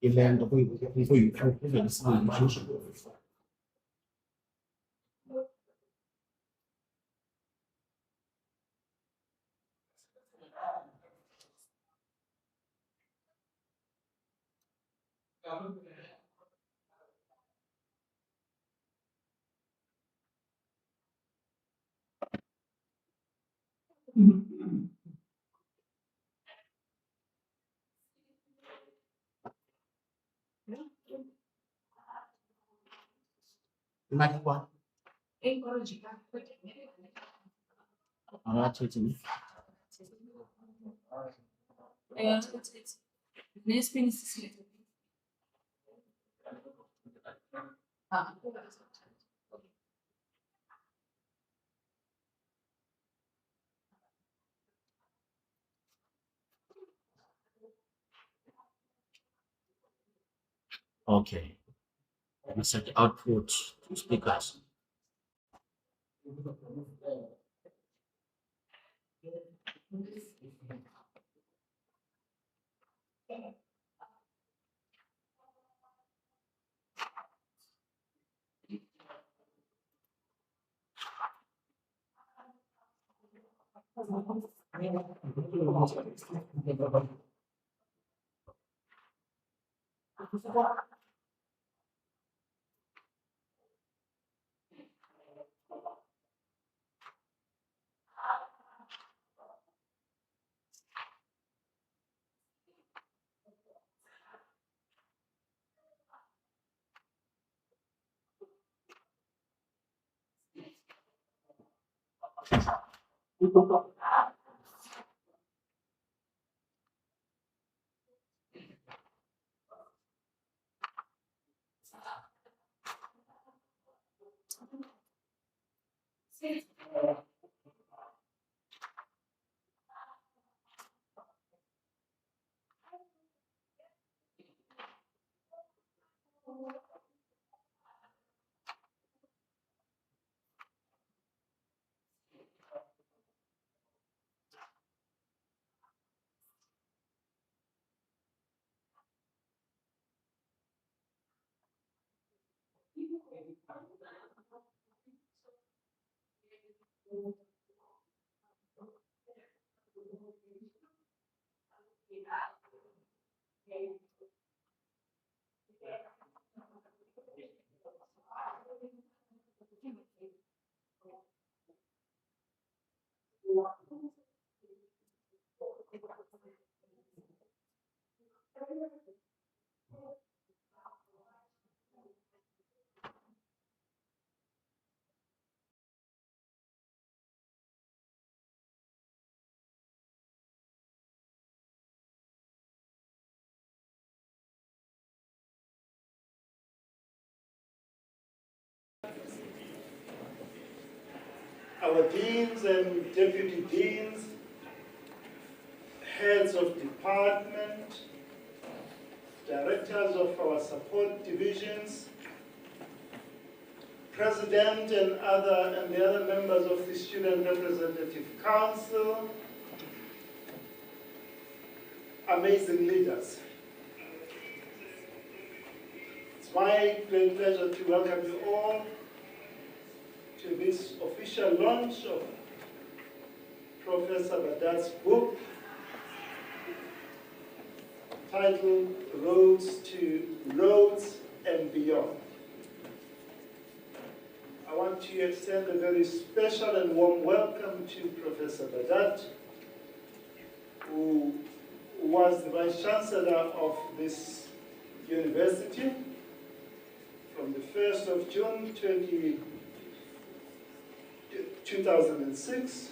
event会与客户的私人知识。麦克风。啊，这怎么？Okay. We set the output to speakers. Our deans and deputy deans, heads of department, directors of our support divisions, president and the other members of the Student Representative Council, amazing leaders. It's my great pleasure to welcome you all to this official launch of Professor Badat's book titled Rhodes and Beyond. I want to extend a very special and warm welcome to Professor Badat, who was the Vice-Chancellor of this university from the 1st of June 2006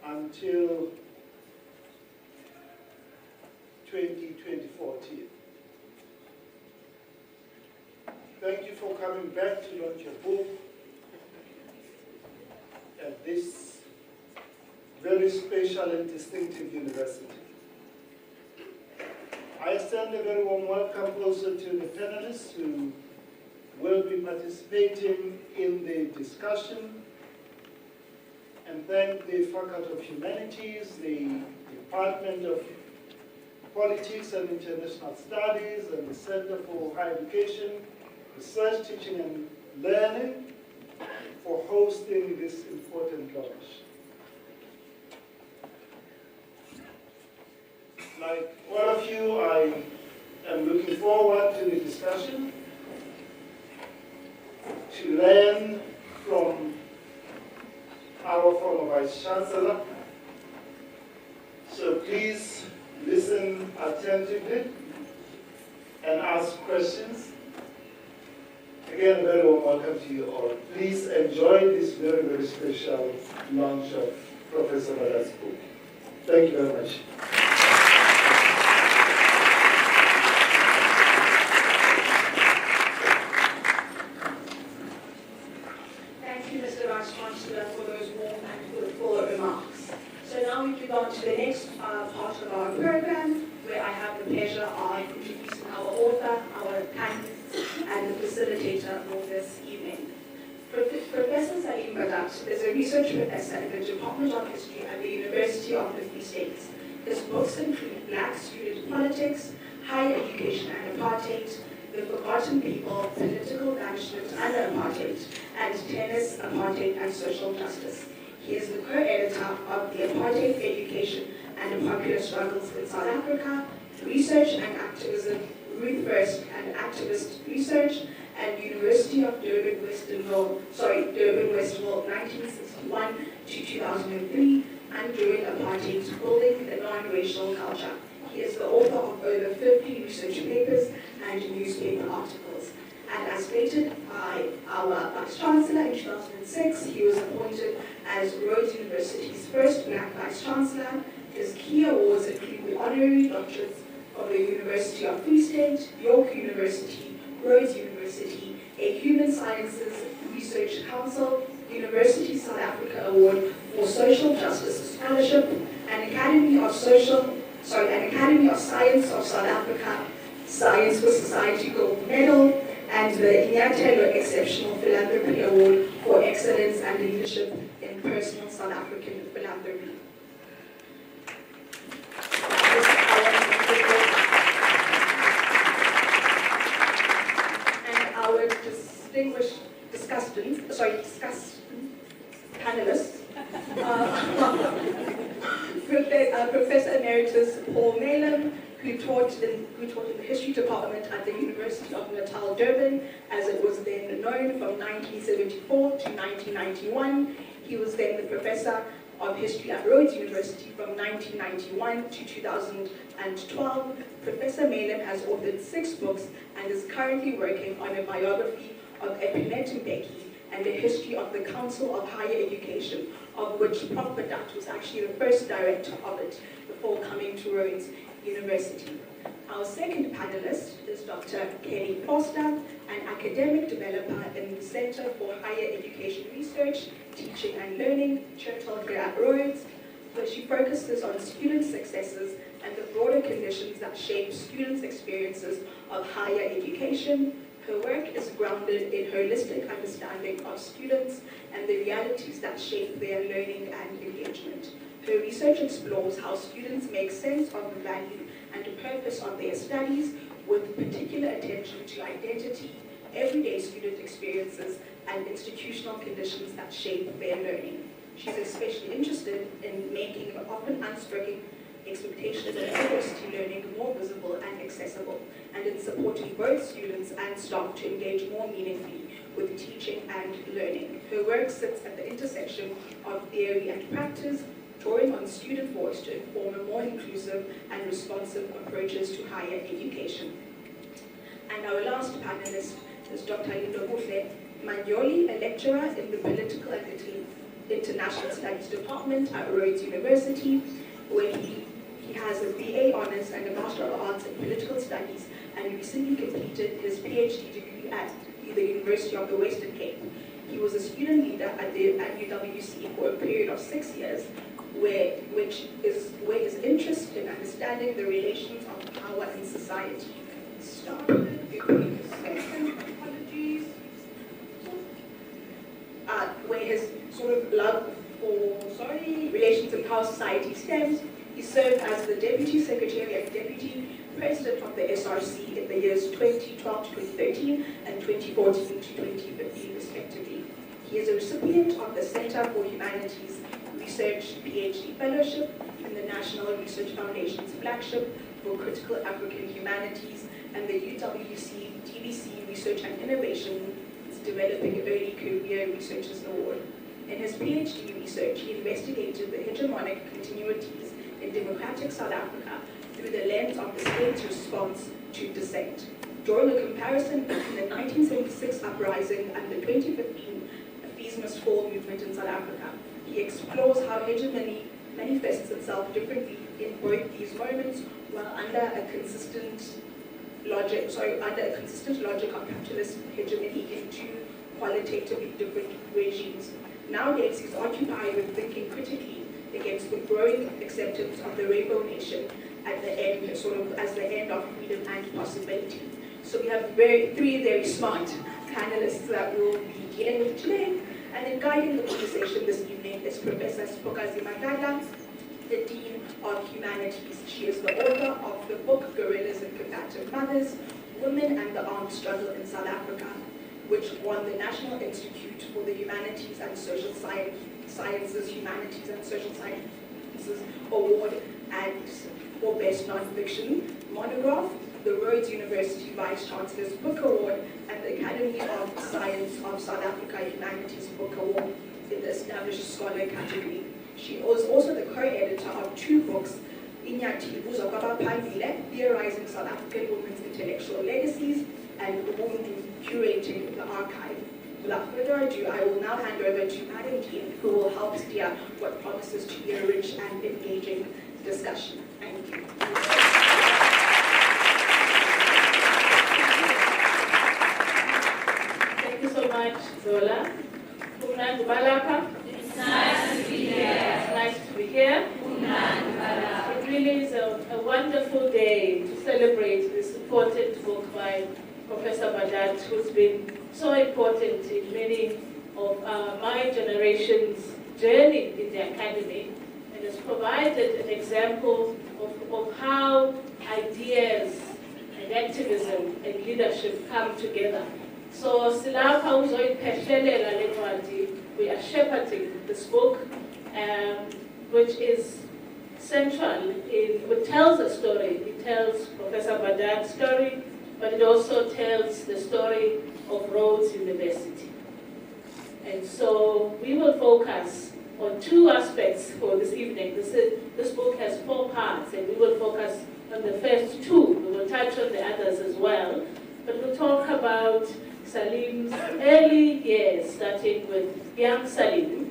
until 2014. Thank you for coming back to launch your book at this very special and distinctive university. I extend a very warm welcome also to the panelists who will be participating in the discussion, and thank the Faculty of Humanities, the Department of Politics and International Studies and the Center for Higher Education, Research, Teaching and Learning for hosting this important launch. Like all of you, I am looking forward to the discussion, to learn from our former Vice-Chancellor. So please listen attentively and ask questions. Again, very warm welcome to you all. Please enjoy this very, very special launch of Professor Badat's book. Thank you very much. Thank you, Mr. Vice-Chancellor, for those warm and full remarks. So now we move on to the next part of our program, where I have the pleasure of introducing our author, our panelists, and the facilitator for this evening. Professor Saleem Badat is a research professor in the Department of History at the University of the Free States. His books include Black Student Politics, Higher Education and Apartheid, The Forgotten People, Political Banishment Under Apartheid, and Tennis, Apartheid and Social Justice. He is the co-editor of The Apartheid Education and the Popular Struggles in South Africa, Research and Activism, Ruth First and Activist Research, and University of Durban-Westville, Durban-Westville, 1961 to 2003, and During Apartheid, Building the Non-Racial Culture. He is the author of over 50 research papers and newspaper articles. And as stated by our Vice-Chancellor in 2006, he was appointed as Rhodes University's first Black Vice-Chancellor. His key awards include the honorary doctorates of the University of Free State, York University, Rhodes University, a Human Sciences Research Council, University South Africa Award for Social Justice Scholarship, an Academy of Science of South Africa Science for Society Gold Medal, and the Inyathelo Exceptional Philanthropy Award for Excellence and Leadership in Personal South African Philanthropy. And our distinguished panelists, Professor Emeritus Paul Malem, who taught in the History Department at the University of Natal, Durban, as it was then known, from 1974 to 1991. He was then the Professor of History at Rhodes University from 1991 to 2012. Professor Malem has authored 6 books and is currently working on a biography of Mbeki and the history of the Council of Higher Education, of which Prof. Badat was actually the first director of it before coming to Rhodes University. Our second panelist is Dr. Kelly Foster, an academic developer in the Center for Higher Education Research, Teaching and Learning, Churchill here at Rhodes, where she focuses on student successes and the broader conditions that shape students' experiences of higher education. Her work is grounded in holistic understanding of students and the realities that shape their learning and engagement. Her research explores how students make sense of the value and the purpose of their studies, with particular attention to identity, everyday student experiences, and institutional conditions that shape their learning. She's especially interested in making the often unspoken expectations of university learning more visible and accessible, and in supporting both students and staff to engage more meaningfully with teaching and learning. Her work sits at the intersection of theory and practice, drawing on student voice to inform a more inclusive and responsive approaches to higher education. And our last panelist is Dr. Inyathelo Manyoli, a lecturer in the Political and International Studies Department at Rhodes University, where he has a BA Honours and a Master of Arts in Political Studies, and recently completed his PhD degree at the University of the Western Cape. He was a student leader at UWC for a period of 6 years, where his interest in understanding the relations of power in society started. Apologies. Where his sort of love for relations in power society stems. He served as the Deputy Secretary and Deputy President of the SRC in the years 2012 to 2013 and 2014 to 2015 respectively. He is a recipient of the Center for Humanities Research PhD Fellowship in the National Research Foundation's flagship for Critical African Humanities and the UWC DVC Research and Innovation Developing Early Career Researchers Award. In his PhD research, he investigated the hegemonic continuities in democratic South Africa through the lens of the state's response to dissent. Drawing a comparison between the 1976 uprising and the 2015 Appeasement Fall movement in South Africa, he explores how hegemony manifests itself differently in both these moments, while under a consistent logic of capitalist hegemony in two qualitatively different regimes. Nowadays, he's occupied with thinking critically against the growing acceptance of the rainbow nation at the end, sort of as the end of freedom and possibility. So we have three very smart panelists that we'll be dealing with today. And then guiding the conversation this evening is Professor Siphokazi, the Dean of Humanities. She is the author of the book Guerrillas and Combative Mothers, Women and the Armed Struggle in South Africa, which won the National Institute for the Humanities and Social Sciences Humanities and Social Sciences Award and for Best Non-Fiction Monograph, the Rhodes University Vice-Chancellor's Book Award, and the Academy of Science of South Africa Humanities Book Award in the Established Scholar category. She was also the co-editor of two books, Inyathelo, Theorizing South African Women's Intellectual Legacies, and Curating the Archive. Without further ado, I will now hand over to Madam Dean, who will help steer what promises to be a rich and engaging discussion. Thank you. Thank you so much, Zola. It's nice to be here. It's nice to be here. It really is a wonderful day to celebrate this important book by Professor Badat, who's been so important in many of my generation's journey in the academy, and has provided an example of how ideas and activism and leadership come together. So we are shepherding this book, which is central, it tells a story. It tells Professor Badat's story, but it also tells the story of Rhodes University. And so we will focus on two aspects for this evening. This book has 4 parts, and we will focus on the first 2. We will touch on the others as well, but we'll talk about Saleem's early years, starting with young Saleem,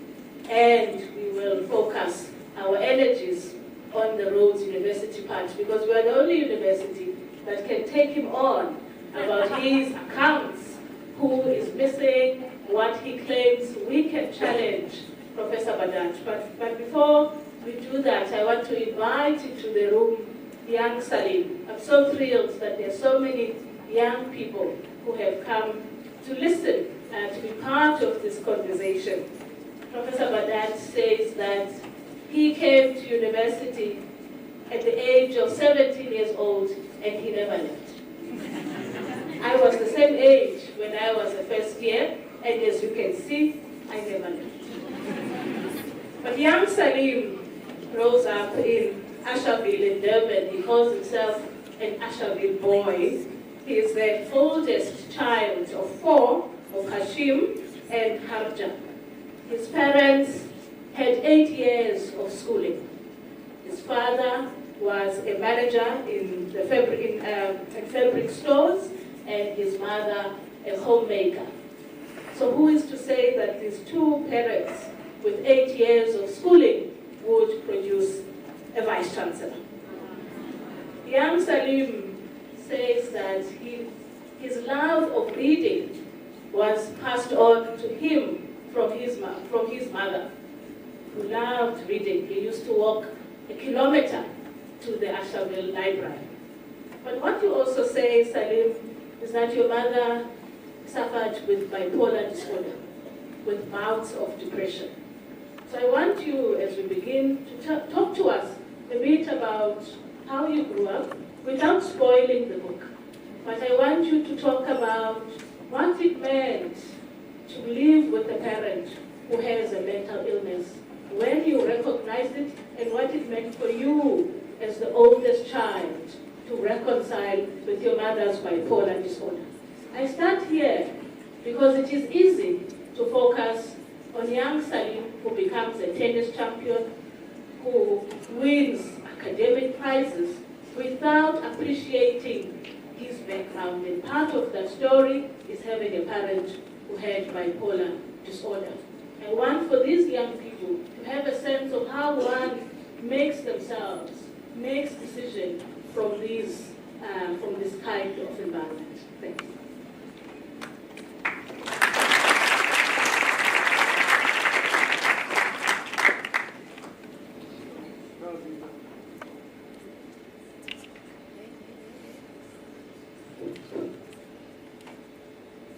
and we will focus our energies on the Rhodes University part, because we are the only university that can take him on about his accounts, who is missing, what he claims. We can challenge Professor Badat. But before we do that, I want to invite into the room young Saleem. I'm so thrilled that there are so many young people who have come to listen and to be part of this conversation. Professor Badat says that he came to university at the age of 17 years old and he never left. I was the same age when I was a first year, and as you can see, I never left. But young Saleem rose up in Ashaville in Durban. He calls himself an Ashaville boy. He is the oldest child of 4 of Hashim and Harja. His parents had 8 years of schooling. His father was a manager in the fabric stores, and his mother a homemaker. So who is to say that these 2 parents with 8 years of schooling would produce a vice-chancellor? Young Saleem says that his love of reading was passed on to him from his mother, who loved reading. He used to walk a kilometer to the Ashaville library. But what you also say, Saleem, is that your mother suffered with bipolar disorder, with bouts of depression. So I want you, as we begin, to talk to us a bit about how you grew up without spoiling the book. But I want you to talk about what it meant to live with a parent who has a mental illness, when you recognized it, and what it meant for you as the oldest child to reconcile with your mother's bipolar disorder. I start here because it is easy to focus on young Saleem, who becomes a tennis champion, who wins academic prizes, without appreciating his background. And part of that story is having a parent who had bipolar disorder. I want for these young people to have a sense of how one makes themselves, makes decisions from this kind of environment. Thanks.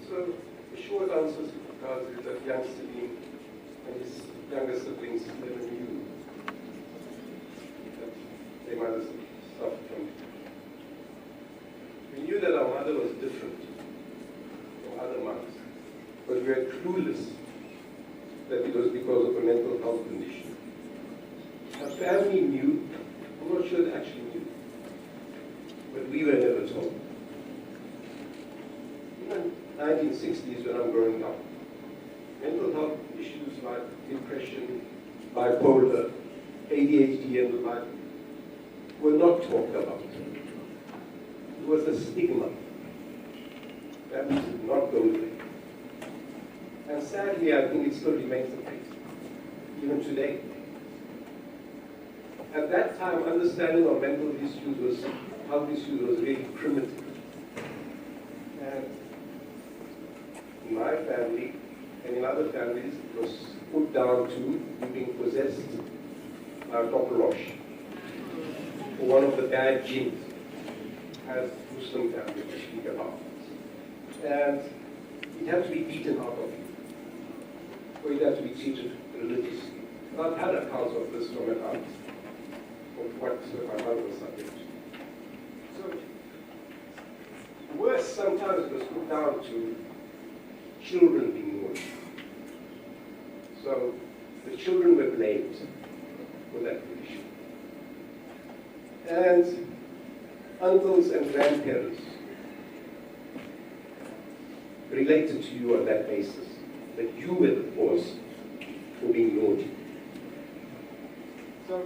So the short answer is that young Saleem and his younger siblings never knew that their mothers suffered from it. We knew that our mother was different from other mothers, but we were clueless that it was because of a mental health condition. Our family knew, I'm not sure they actually knew, but we were never told. In the 1960s, when I'm growing up, mental health issues like depression, bipolar, ADHD, and the like were not talked about. It was a stigma. Families did not go there. And sadly, I think it still remains the case, even today. At that time, understanding of mental issues health issues was really primitive. And in my family and in other families, it was put down to you being possessed by a doctorates or one of the bad genes, as Muslim families speak about. And it had to be beaten out of you, or it had to be treated religiously. And I've had accounts of this from an aunt, of what my mother was subject to. So, worse, sometimes it was put down to children being naughty. So the children were blamed for that condition. And uncles and grandparents related to you on that basis, that you were the cause for being naughty. So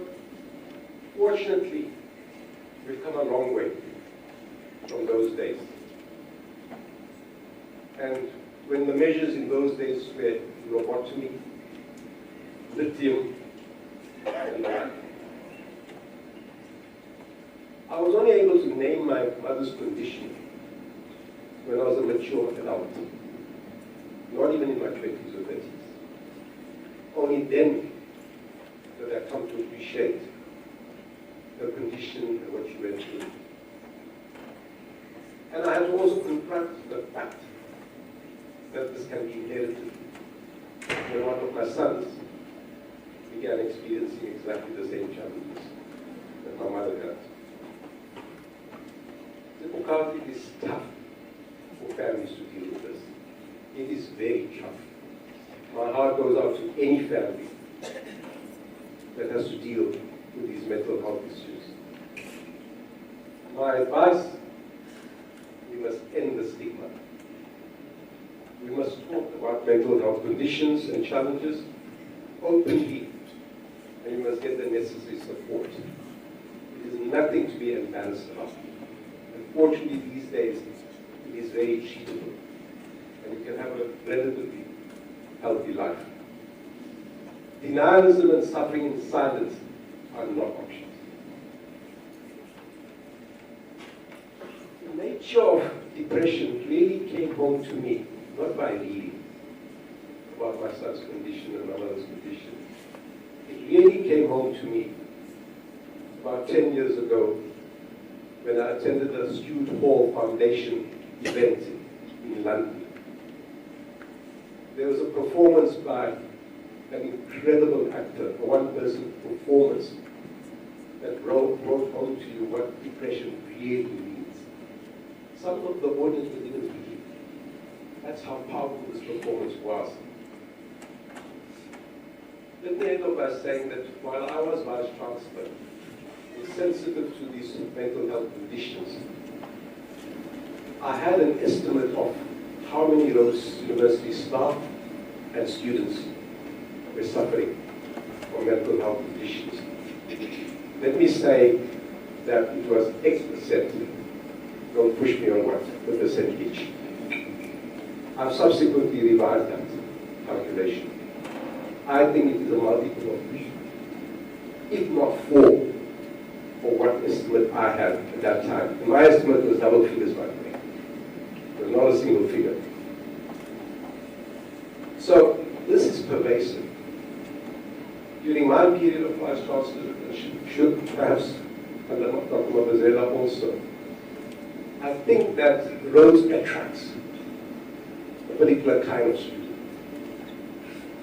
fortunately, we've come a long way from those days. And when the measures in those days were lobotomy, lithium, and the like, I was only able to name my mother's condition when I was a mature adult, not even in my 20s or 30s. Only then did I come to appreciate her condition and what she went through. And I had to also confront the fact that this can be inherited. When one of my sons began experiencing exactly the same challenges that my mother had. It is tough for families to deal with this. It is very tough. My heart goes out to any family that has to deal with these mental health issues. My advice, we must end the stigma. We must talk about mental health conditions and challenges openly, and we must get the necessary support. It is nothing to be embarrassed about. Unfortunately, these days, it is very treatable, and you can have a relatively healthy life. Denialism and suffering in silence are not options. The nature of depression really came home to me, not by reading about my son's condition and my mother's condition. It really came home to me about 10 years ago when I attended a Stuart Hall Foundation event in London. There was a performance by an incredible actor, a one-person performance that wrote home to you what depression really means. Some of the audience didn't believe. That's how powerful this performance was. Let me end up by saying that while I was Vice-Chancellor, I was sensitive to these mental health conditions. I had an estimate of how many Rhodes University staff and students were suffering from mental health conditions. Let me say that it was X%. Don't push me on what the percentage. I've subsequently revised that calculation. I think it is a multiple of 3, if not 4, for what estimate I had at that time. And my estimate was double figures, by the way. It was not a single figure. So this is pervasive. During my period of Vice-Chancellor, should perhaps under Dr. Mabazela also, I think that Rhodes attracts a particular kind of student.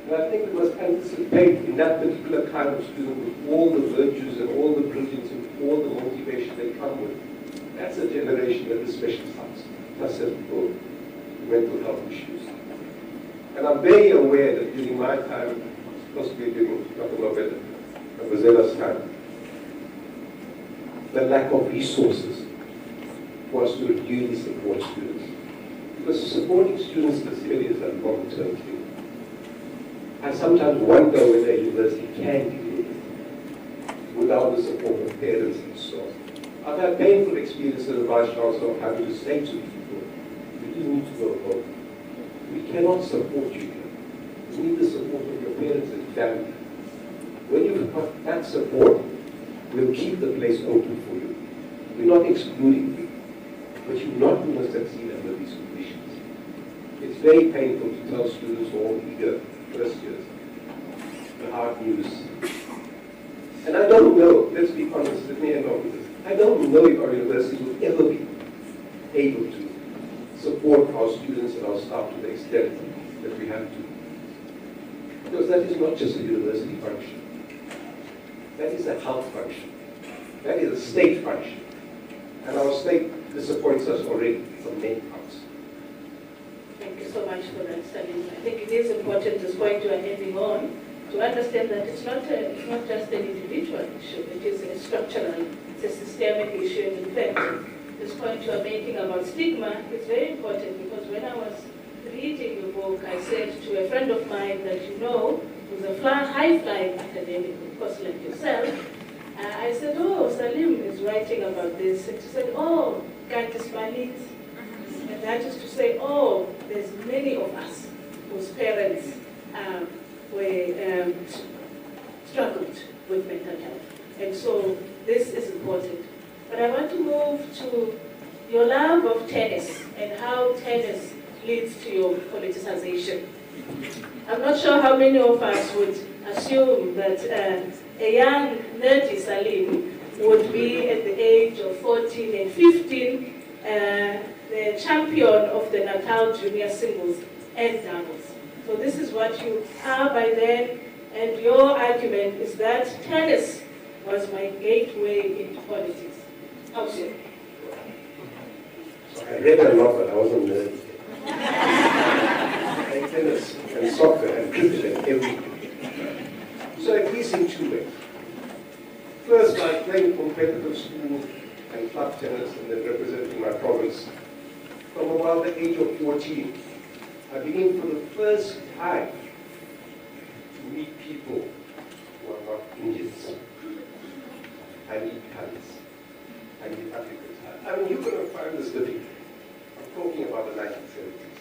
And I think we must anticipate in that particular kind of student with all the virtues and all the brilliance and all the motivation they come with. That's a generation that is special susceptible to mental health issues. And I'm very aware that during my time, possibly during Dr. Mabazela's time, the lack of resources was to really support students. Because supporting students in this area is a long-term thing. I sometimes wonder whether a university can do it without the support of parents and so on. I've had painful experiences as a Vice-Chancellor of having to say to people, you do need to go home. We cannot support you here. You need the support of your parents and family. When you've got that support, we'll keep the place open for you. We're not excluding you, but you're not going to succeed under these conditions. It's very painful to tell students who are eager first years the hard news. And I don't know, let's be honest, let me end off with this. I don't know if our universities will ever be able to support our students and our staff to the extent that we have to. Because that is not just a university function. That is a health function. That is a state function. And our state disappoints us already from many parts. Thank you so much for that, Saleem. I think it is important at this point you are ending on to understand that it's not just an individual issue. It is a structural, it's a systemic issue. And in fact, this point you are making about stigma is very important because when I was reading your book, I said to a friend of mine that you know, who's a high-flying academic, of course, like yourself, I said, oh, Saleem is writing about this. And she said, oh, Hispanese. And that is to say, oh, there's many of us whose parents struggled with mental health. And so this is important. But I want to move to your love of tennis and how tennis leads to your politicization. I'm not sure how many of us would assume that a young, nerdy Saleem would be at the age of 14 and 15 the champion of the Natal junior singles and doubles. So this is what you are by then, and your argument is that tennis was my gateway into politics. How so? I read a lot, but I wasn't nerdy. I played tennis and soccer and cricket and everything. So at least in 2 ways. First, I played competitive school and club tennis and then representing my province. From about the age of 14, I began for the first time to meet people who are not Indians. I meet Cubs. I meet Africans. I mean, you're going to find this difficult. I'm talking about the 1970s.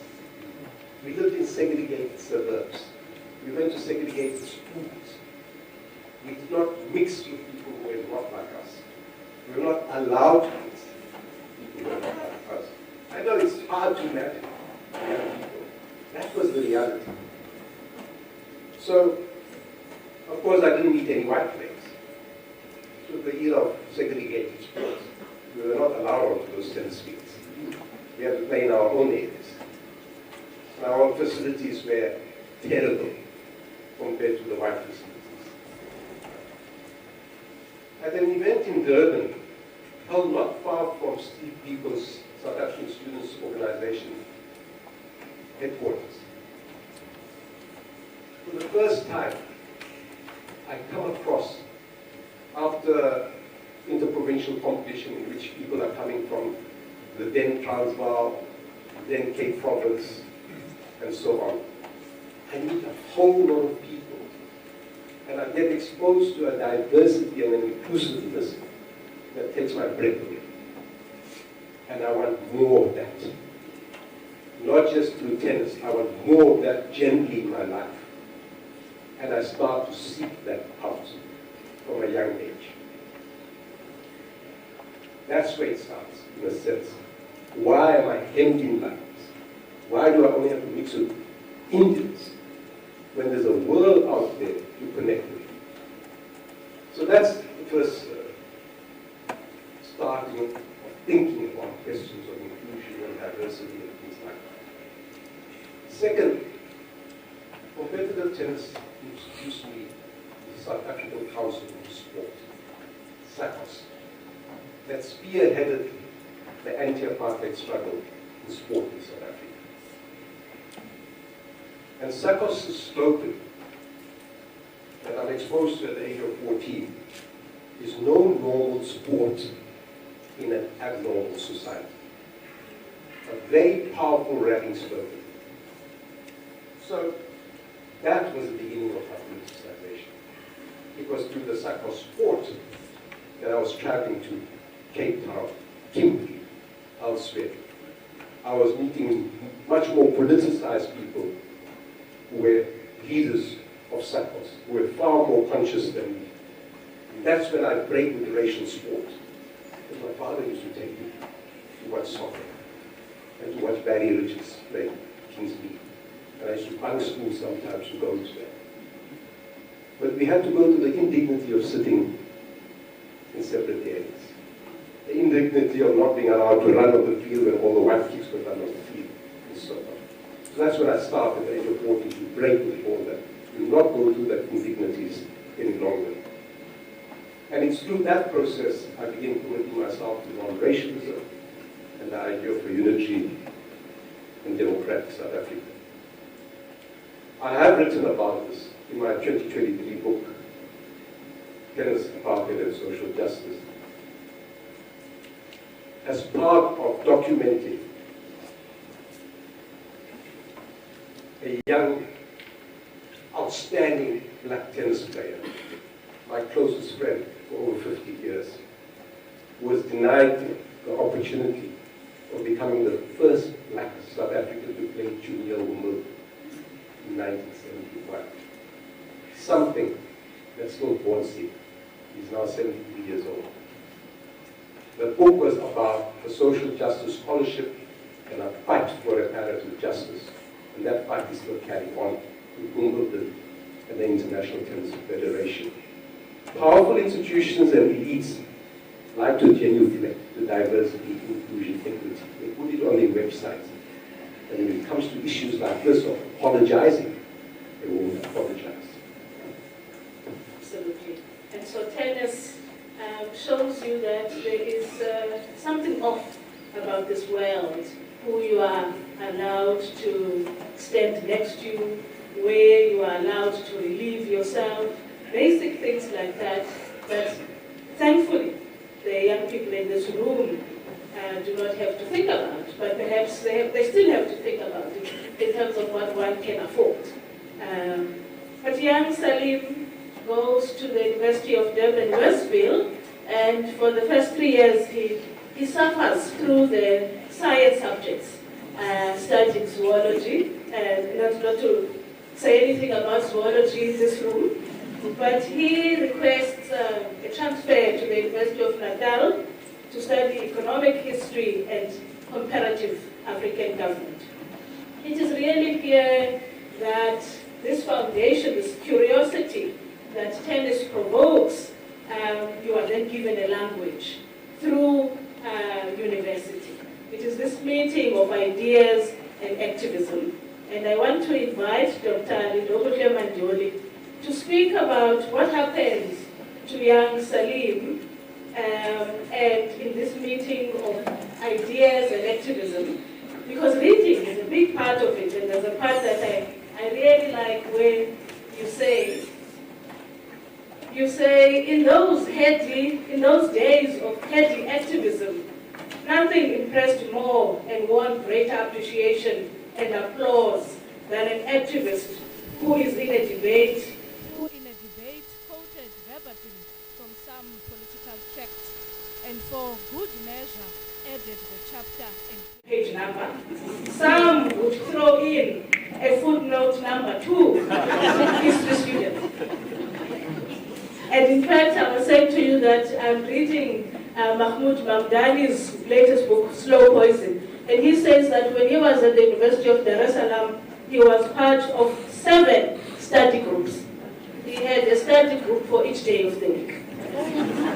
We lived in segregated suburbs. We went to segregated schools. We did not mix with people who were not like us. We were not allowed to mix with people who were not like us. I know it's hard to imagine young people. That was the reality. So, of course, I didn't meet any white players. It was the era of segregated sports. We were not allowed onto those tennis fields. We had to play in our own areas. And our own facilities were terrible compared to the white facilities. at an event in Durban, held not far from Steve Biko's South African Students' Organization headquarters. For the first time, I come across, after interprovincial competition in which people are coming from the then Transvaal, then Cape Province, and so on. I meet a whole lot of people, and I get exposed to a diversity and an inclusiveness that takes my breath away. And I want more of that. Not just through tennis, I want more of that generally in my life. And I start to seek that out from a young age. That's where it starts, in a sense. Why am I hemmed in like this? Why do I only have to mix with Indians when there's a world out there to connect with? So that's the first starting of thinking about questions of inclusion and diversity and things like that. Second, competitive tennis introduced me to the South African Council of Sport, SACOS, that spearheaded the anti-apartheid struggle in sport in South Africa. And SACOS' slogan that I'm exposed to at the age of 14 is no normal sport in an abnormal society. A very powerful rallying slogan. So that was the beginning of my politicization. It was through the SACOS sport that I was traveling to Cape Town, Kimberley, elsewhere. I was meeting much more politicized people who were leaders of SACOS, who were far more conscious than me. And that's when I break with racial sport. Because my father used to take me to watch soccer and to watch Barry Richards play Kingsley. And I used to bunk school sometimes to go to that. But we had to go to the indignity of sitting in separate areas. The indignity of not being allowed to run on the field when all the white kids could run on the field, and so on. So that's when I started at the age of 14 to break with all that, to not go through that indignities any longer. And it's through that process I began committing myself to non-racialism and the idea of a unitary and democratic South Africa. I have written about this in my 2023 book, Tennis, Apartheid and Social Justice, as part of documenting a young, outstanding black tennis player, my closest friend for over 50 years, who was denied the opportunity of becoming the first black South African to play junior Wimbledon in 1971. Something that still haunts him. He's now 73 years old. The book was about a social justice scholarship and a fight for reparative justice. And that fight is still carrying on with Wimbledon and the International Tennis Federation. Powerful institutions and elites like to genuflect to diversity, inclusion, equity. They put it on their websites. And when it comes to issues like this of apologizing, they won't apologize. Absolutely. And so tennis shows you that there is something off about this world, who you are allowed to stand next to, where you are allowed to relieve yourself, basic things like that. But thankfully, the young people in this room do not have to think about, but perhaps they still have to think about it in terms of what one can afford. But young Saleem goes to the University of Durban-Westville, and for the first 3 years he suffers through the science subjects, studying zoology, and not to say anything about zoology in this room, but he requests a transfer to the University of Natal to study economic history and comparative African government. It is really clear that this foundation, this curiosity that tennis provokes, you are then given a language through university. It is this meeting of ideas and activism. And I want to invite Dr. Lidobuhle Mandoli to speak about what happens to young Saleem, and in this meeting of ideas and activism, because reading is a big part of it, and there's a part that I really like where you say in those days of heady activism, nothing impressed more and won greater appreciation and applause than an activist who in a debate quoted verbatim from some political text and for good measure added the chapter and page number. Some would throw in a footnote number 2, history students. And in fact, I was saying to you that I'm reading Mahmoud Mamdani's latest book, Slow Poison, and he says that when he was at the University of Dar es Salaam, he was part of 7 study groups. He had a study group for each day of the week.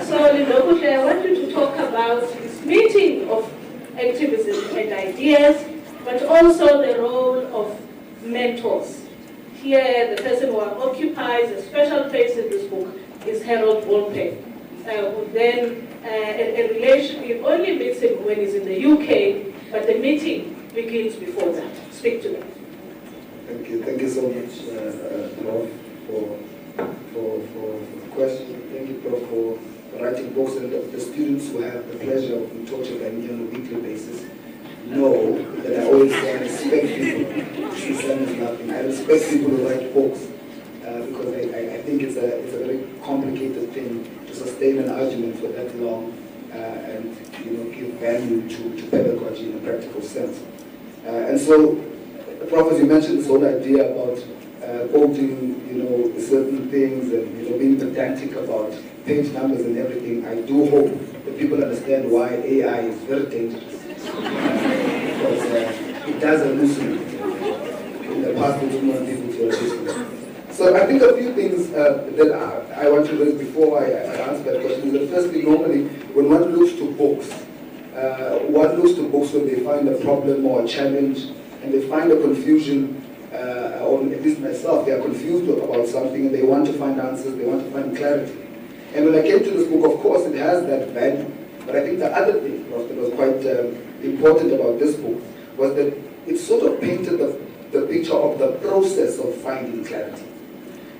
So, Lindokuhle, I want you to talk about this meeting of activism and ideas, but also the role of mentors. Here, the person who occupies a special place in this book is Harold Wolpe, who then, a relation, we only meets him when he's in the UK, but the meeting begins before that. Speak to them. Thank you so much, Prof, for the question. Thank you, Prof, for writing books, and the students who have the pleasure of being taught by me on a weekly basis know that I always say I respect people. She's nothing. I respect people who write books because I think it's a very complicated thing to sustain an argument for that long and give value to pedagogy in a practical sense. And so, Prof, as you mentioned, this whole idea about quoting, certain things and being pedantic about page numbers and everything. I do hope that people understand why AI is very dangerous because it does hallucinate in the past we don't want people to hallucinate. So I think a few things that I want to raise before I answer that question is that firstly, normally when one looks to books, one looks to books when they find a problem or a challenge and they find a confusion, or at least myself, they are confused about something and they want to find answers, they want to find clarity. And when I came to this book, of course, it has that value. But I think the other thing, Prof, that was quite important about this book was that it sort of painted the picture of the process of finding clarity.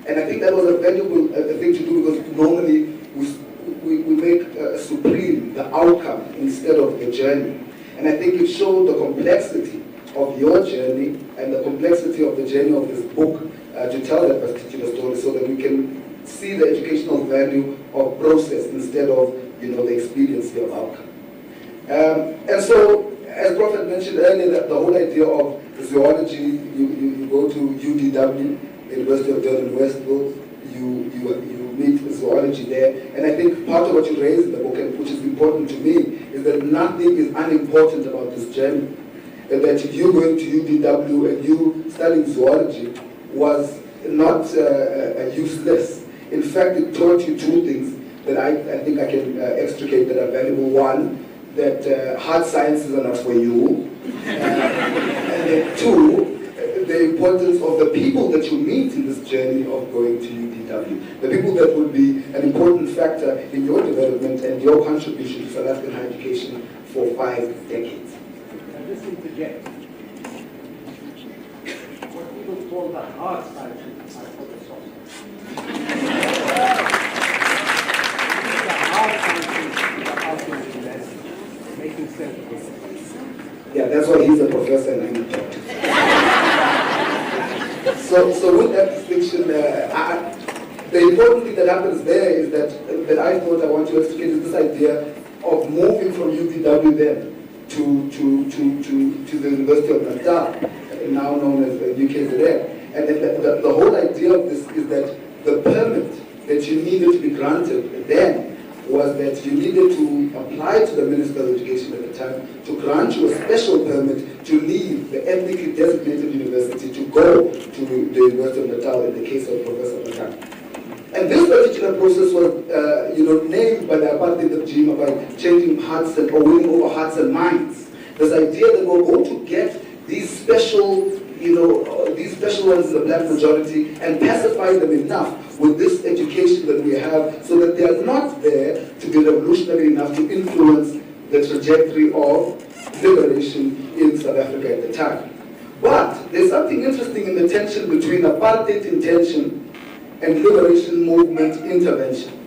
And I think that was a valuable thing to do because normally we make supreme the outcome instead of the journey. And I think it showed the complexity of your journey and the complexity of the journey of this book to tell that particular story so that we can see the educational value of process instead of the expediency of outcome. And so, as Prof had mentioned earlier, that the whole idea of zoology, you go to UDW, the University of Durban-Westville, you meet zoology there, and I think part of what you raised in the book, and which is important to me, is that nothing is unimportant about this journey. And that you going to UDW and you studying zoology was not useless. In fact, it taught you 2 things that I think I can extricate that are valuable. One, that hard sciences are not for you. And then 2, the importance of the people that you meet in this journey of going to UDW. The people that will be an important factor in your development and your contribution to South African higher education for 5 decades. And this interject. What people call the hard sciences are for the soft. The hard sciences are out in the less, making sense of it. Yeah, that's why he's a professor and I'm a doctor. So with that distinction, the important thing that happens there is that I thought I want to extricate is this idea of moving from UDW then to the University of Natal, now known as UKZN. And the whole idea of this is that the permit that you needed to be granted then was that you needed to apply to the Minister of Education at the time to grant you a special permit to leave the ethnically designated university to go to the University of Natal in the case of Professor Badat. And this particular process was, named by the Apartheid regime about changing hearts and or winning over hearts and minds. This idea that we're going to get these special these special ones in the black majority and pacify them enough with this education that we have so that they are not there to be revolutionary enough to influence the trajectory of liberation in South Africa at the time. But there's something interesting in the tension between apartheid intention and liberation movement intervention.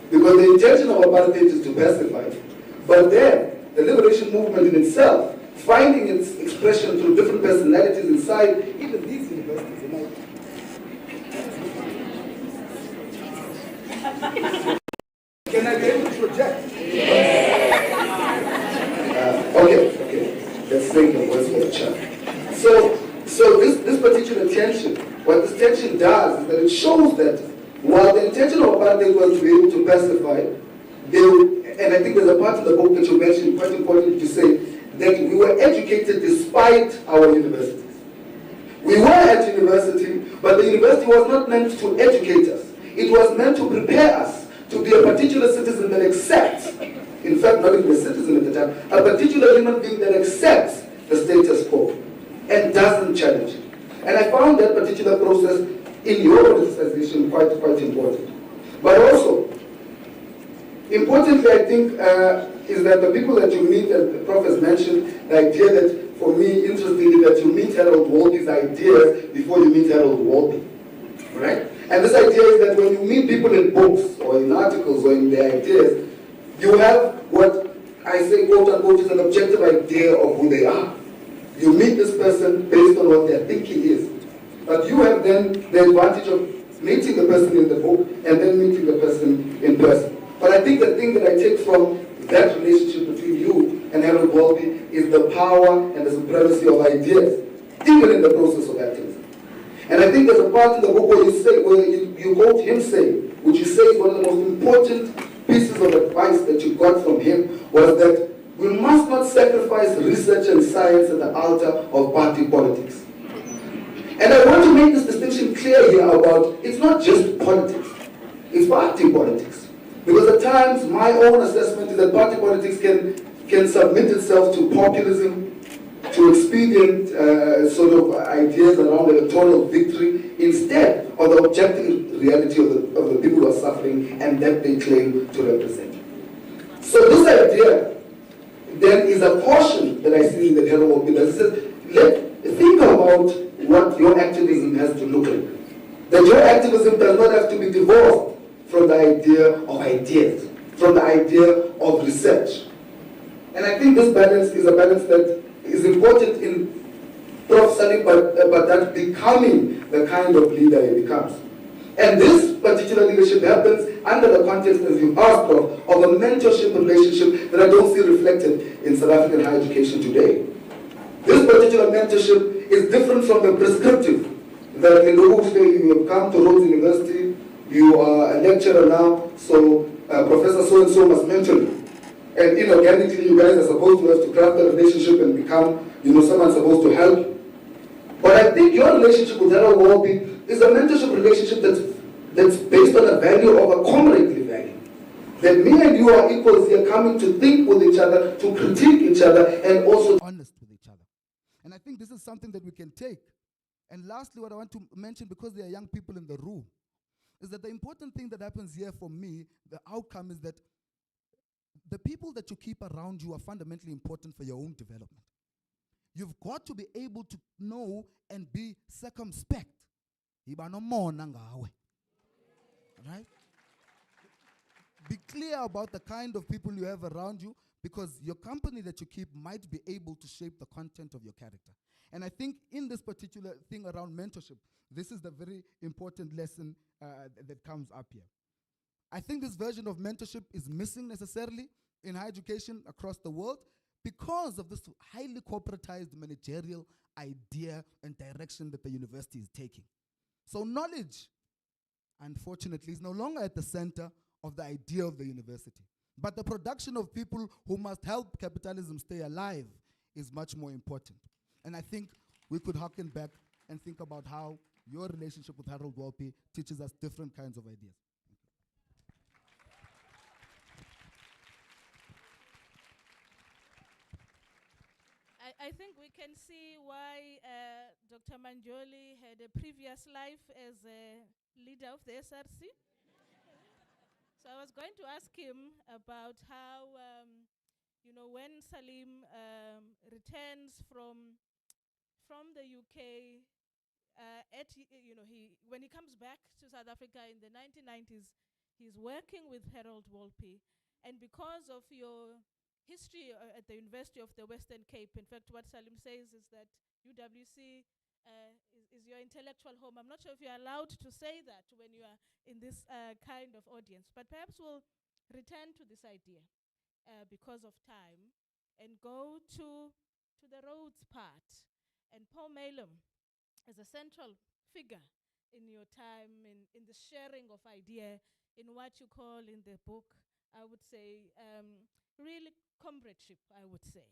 Because the intention of apartheid is to pacify, but then the liberation movement in itself, finding its expression through different personalities inside even these universities. Can I be able to project? Okay. Let's think of what's for the chat. So this particular tension, what this tension does is that it shows that while the intention of apartheid was to be able to pacify, and I think there's a part in the book that you mentioned, quite important to say, that we were educated despite our universities. We were at university, but the university was not meant to educate us. It was meant to prepare us to be a particular citizen that accepts, in fact, not even a citizen at the time, a particular human being that accepts the status quo and doesn't challenge it. And I found that particular process in your politicization quite important. But also, importantly, I think, is that the people that you meet, as the Prof has mentioned, the idea that, for me, interestingly, that you meet Harold Walby's ideas before you meet Harold Walby, right? And this idea is that when you meet people in books or in articles or in their ideas, you have what I say, quote unquote, is an objective idea of who they are. You meet this person based on what their thinking is. But you have then the advantage of meeting the person in the book and then meeting the person in person. But I think the thing that I take from that relationship between you and Harold Walby is the power and the supremacy of ideas, even in the process of activism. And I think there's a part in the book where you quote him saying, which you say is one of the most important pieces of advice that you got from him, was that we must not sacrifice research and science at the altar of party politics. And I want to make this distinction clear here about, it's not just politics, it's party politics. Because at times, my own assessment is that party politics can submit itself to populism, to expedient sort of ideas around electoral victory, instead of the objective reality of the people who are suffering and that they claim to represent. So this idea then is a caution that I see that Harold Walby does. He says, think about what your activism has to look like. That your activism does not have to be divorced from the idea of ideas, from the idea of research. And I think this balance is a balance that is important in Prof. Saleem Badat becoming the kind of leader he becomes. And this particular leadership happens under the context, as you asked, Prof, of a mentorship relationship that I don't see reflected in South African higher education today. This particular mentorship is different from the prescriptive, that in the book say you have come to Rhodes University, you are a lecturer now, so Professor so-and-so must mentor you. And inorganically, you guys are supposed to have to craft a relationship and become, someone supposed to help you. But I think your relationship with Harold Walby is a mentorship relationship that's based on a value of a comradely value. That me and you are equals here, coming to think with each other, to critique each other, and also honest with each other. And I think this is something that we can take. And lastly, what I want to mention, because there are young people in the room, is that the important thing that happens here for me, the outcome is that the people that you keep around you are fundamentally important for your own development. You've got to be able to know and be circumspect. Right? Be clear about the kind of people you have around you, because your company that you keep might be able to shape the content of your character. And I think in this particular thing around mentorship, this is the very important lesson that comes up here. I think this version of mentorship is missing necessarily in higher education across the world because of this highly corporatized managerial idea and direction that the university is taking. So knowledge, unfortunately, is no longer at the center of the idea of the university. But the production of people who must help capitalism stay alive is much more important. And I think we could harken back and think about how your relationship with Harold Walby teaches us different kinds of ideas. I think we can see why Dr. Manjoli had a previous life as a leader of the SRC. So I was going to ask him about how, when Saleem returns from the UK, when he comes back to South Africa in the 1990s, he's working with Harold Wolpe, and because of your history at the University of the Western Cape, in fact, what Saleem says is that UWC is your intellectual home. I'm not sure if you're allowed to say that when you are in this kind of audience, but perhaps we'll return to this idea because of time and go to the Rhodes part. And Paul Malem, as a central figure in your time in the sharing of idea in what you call in the book, I would say, really comradeship, I would say.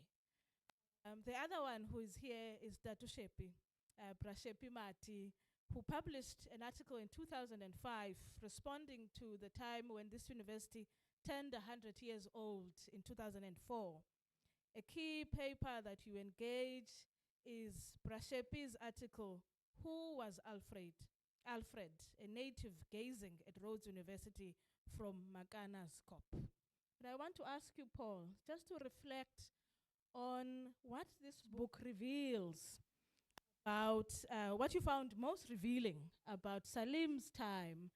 The other one who is here is Datu Shepi, Brashepi Mati, who published an article in 2005 responding to the time when this university turned 100 years old in 2004. A key paper that you engage is Brashepi's article, Who Was Alfred? Alfred, a native gazing at Rhodes University from Makana's Kop. And I want to ask you, Paul, just to reflect on what this book reveals about what you found most revealing about Saleem's time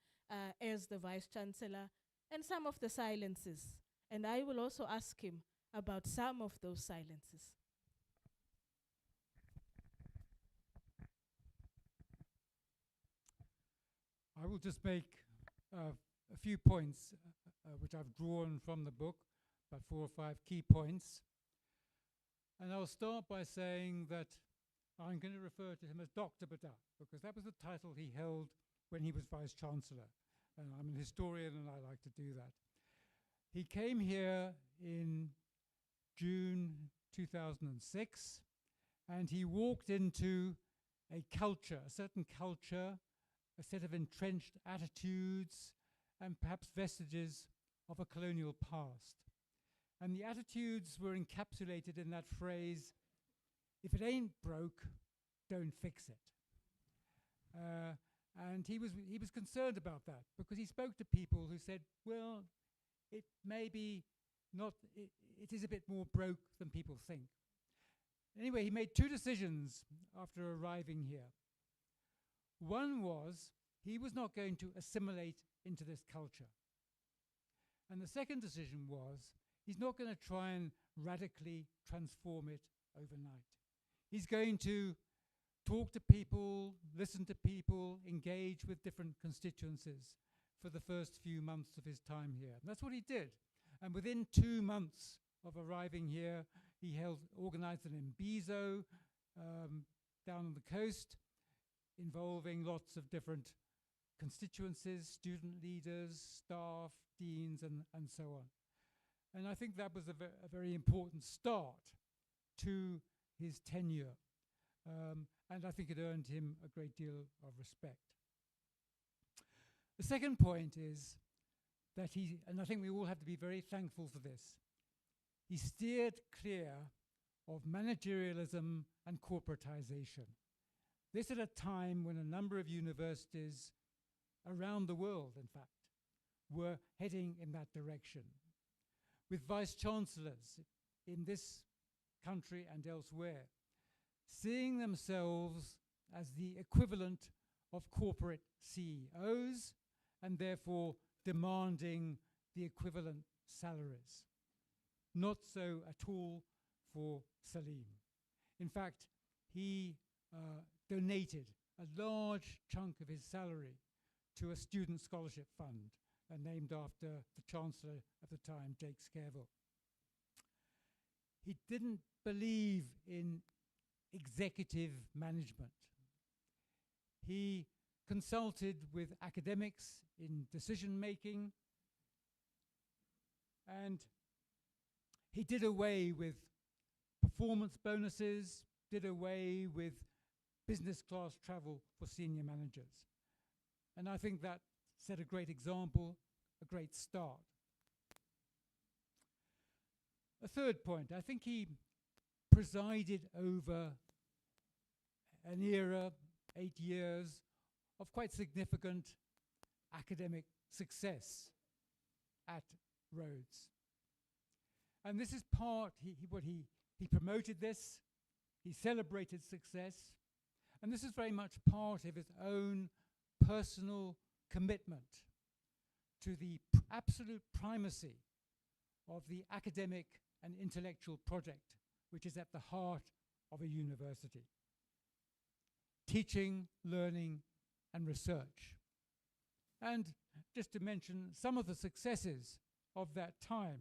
as the Vice-Chancellor and some of the silences. And I will also ask him about some of those silences. I will just make a few points which I've drawn from the book, about 4 or 5 key points. And I'll start by saying that I'm going to refer to him as Dr. Badat, because that was the title he held when he was Vice-Chancellor. And I'm an historian and I like to do that. He came here in June 2006, and he walked into a culture, a certain culture, a set of entrenched attitudes and perhaps vestiges of a colonial past. And the attitudes were encapsulated in that phrase, if it ain't broke, don't fix it. And he was concerned about that because he spoke to people who said, well, it may be not, it is a bit more broke than people think. Anyway, he made 2 decisions after arriving here. One was he was not going to assimilate into this culture. And the second decision was he's not going to try and radically transform it overnight. He's going to talk to people, listen to people, engage with different constituencies for the first few months of his time here. And that's what he did. And within 2 months of arriving here, he organized an Imbizo down on the coast, involving lots of different constituencies, student leaders, staff, deans, and so on. And I think that was a very important start to his tenure. And I think it earned him a great deal of respect. The second point is that he, and I think we all have to be very thankful for this, he steered clear of managerialism and corporatization. This at a time when a number of universities around the world, in fact, were heading in that direction, with vice-chancellors in this country and elsewhere seeing themselves as the equivalent of corporate CEOs and therefore demanding the equivalent salaries. Not so at all for Saleem. In fact, he donated a large chunk of his salary to a student scholarship fund named after the Chancellor at the time, Jake Scarville. He didn't believe in executive management. He consulted with academics in decision-making, and he did away with performance bonuses, did away with business class travel for senior managers. And I think that set a great example, a great start. A third point, I think he presided over an era, 8 years, of quite significant academic success at Rhodes. And this is part, he promoted this, he celebrated success, and this is very much part of his own personal commitment to the absolute primacy of the academic and intellectual project, which is at the heart of a university. Teaching, learning, and research. And just to mention some of the successes of that time,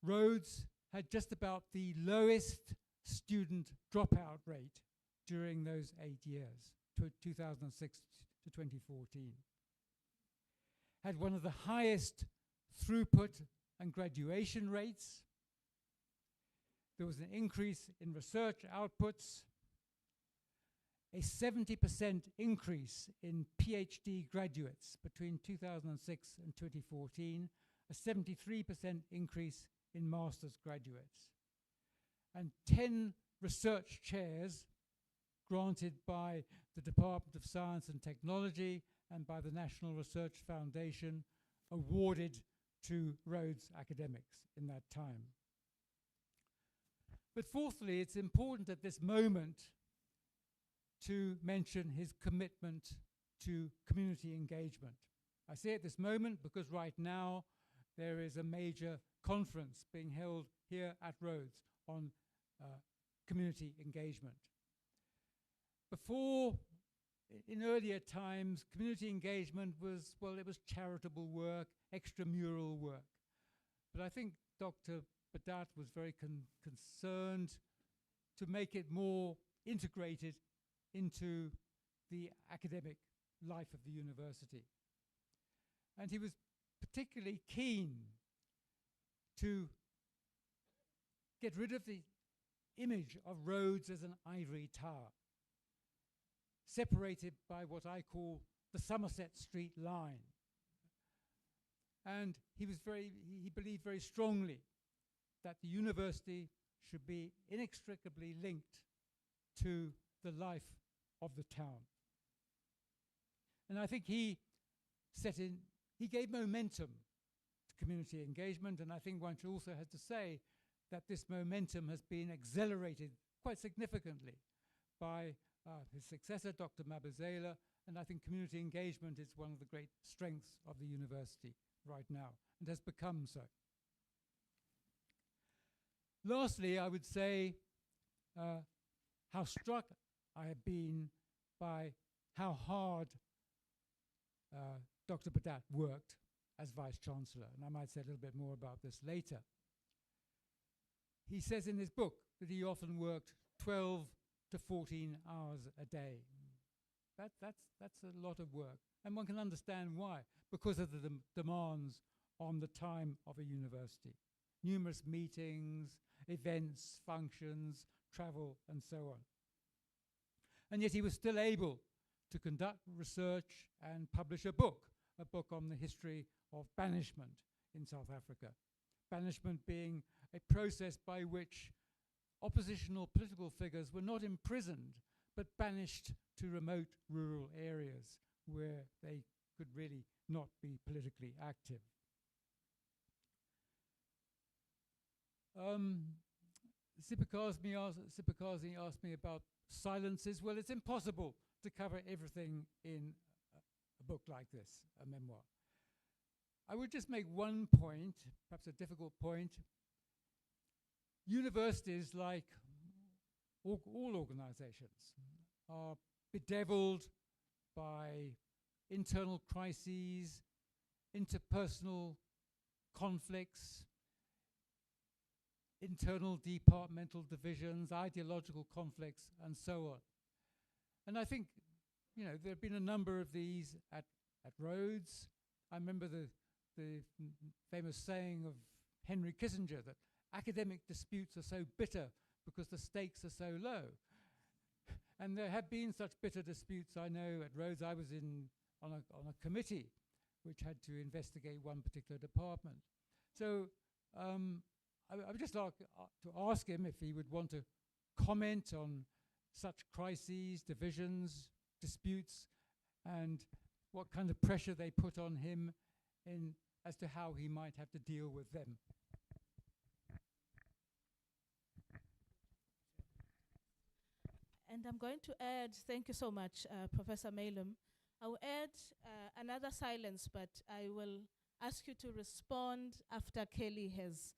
Rhodes had just about the lowest student dropout rate during those 8 years, 2006 to 2014. Had one of the highest throughput and graduation rates. There was an increase in research outputs, a 70% increase in PhD graduates between 2006 and 2014, a 73% increase in master's graduates, and 10 research chairs granted by the Department of Science and Technology and by the National Research Foundation, awarded to Rhodes academics in that time. But fourthly, it's important at this moment to mention his commitment to community engagement. I say at this moment because right now there is a major conference being held here at Rhodes on community engagement. Before, in earlier times, community engagement was, well, it was charitable work, extramural work. But I think Dr. Badat was very concerned to make it more integrated into the academic life of the university. And he was particularly keen to get rid of the image of Rhodes as an ivory tower, separated by what I call the Somerset Street line. And he believed very strongly that the university should be inextricably linked to the life of the town. And I think he gave momentum to community engagement, and I think one also has to say that this momentum has been accelerated quite significantly by his successor, Dr. Mabazela, and I think community engagement is one of the great strengths of the university right now, and has become so. Lastly, I would say how struck I have been by how hard Dr. Badat worked as Vice-Chancellor, and I might say a little bit more about this later. He says in his book that he often worked 12 to 14 hours a day. That's a lot of work, and one can understand why, because of the demands on the time of a university. Numerous meetings, events, functions, travel, and so on. And yet he was still able to conduct research and publish a book on the history of banishment in South Africa. Banishment being a process by which oppositional political figures were not imprisoned, but banished to remote rural areas where they could really not be politically active. Sipakazi asked me about silences. Well, it's impossible to cover everything in a book like this, a memoir. I would just make one point, perhaps a difficult point. Universities, like all organizations, are bedeviled by internal crises, interpersonal conflicts, internal departmental divisions, ideological conflicts, and so on. And I think, you know, there have been a number of these at Rhodes. I remember the famous saying of Henry Kissinger that academic disputes are so bitter because the stakes are so low. And there have been such bitter disputes, I know, at Rhodes. I was on a committee which had to investigate one particular department. So I would just like to ask him if he would want to comment on such crises, divisions, disputes, and what kind of pressure they put on him in as to how he might have to deal with them. And I'm going to add, thank you so much, Professor Malem. I will add another silence, but I will ask you to respond after Kelly has,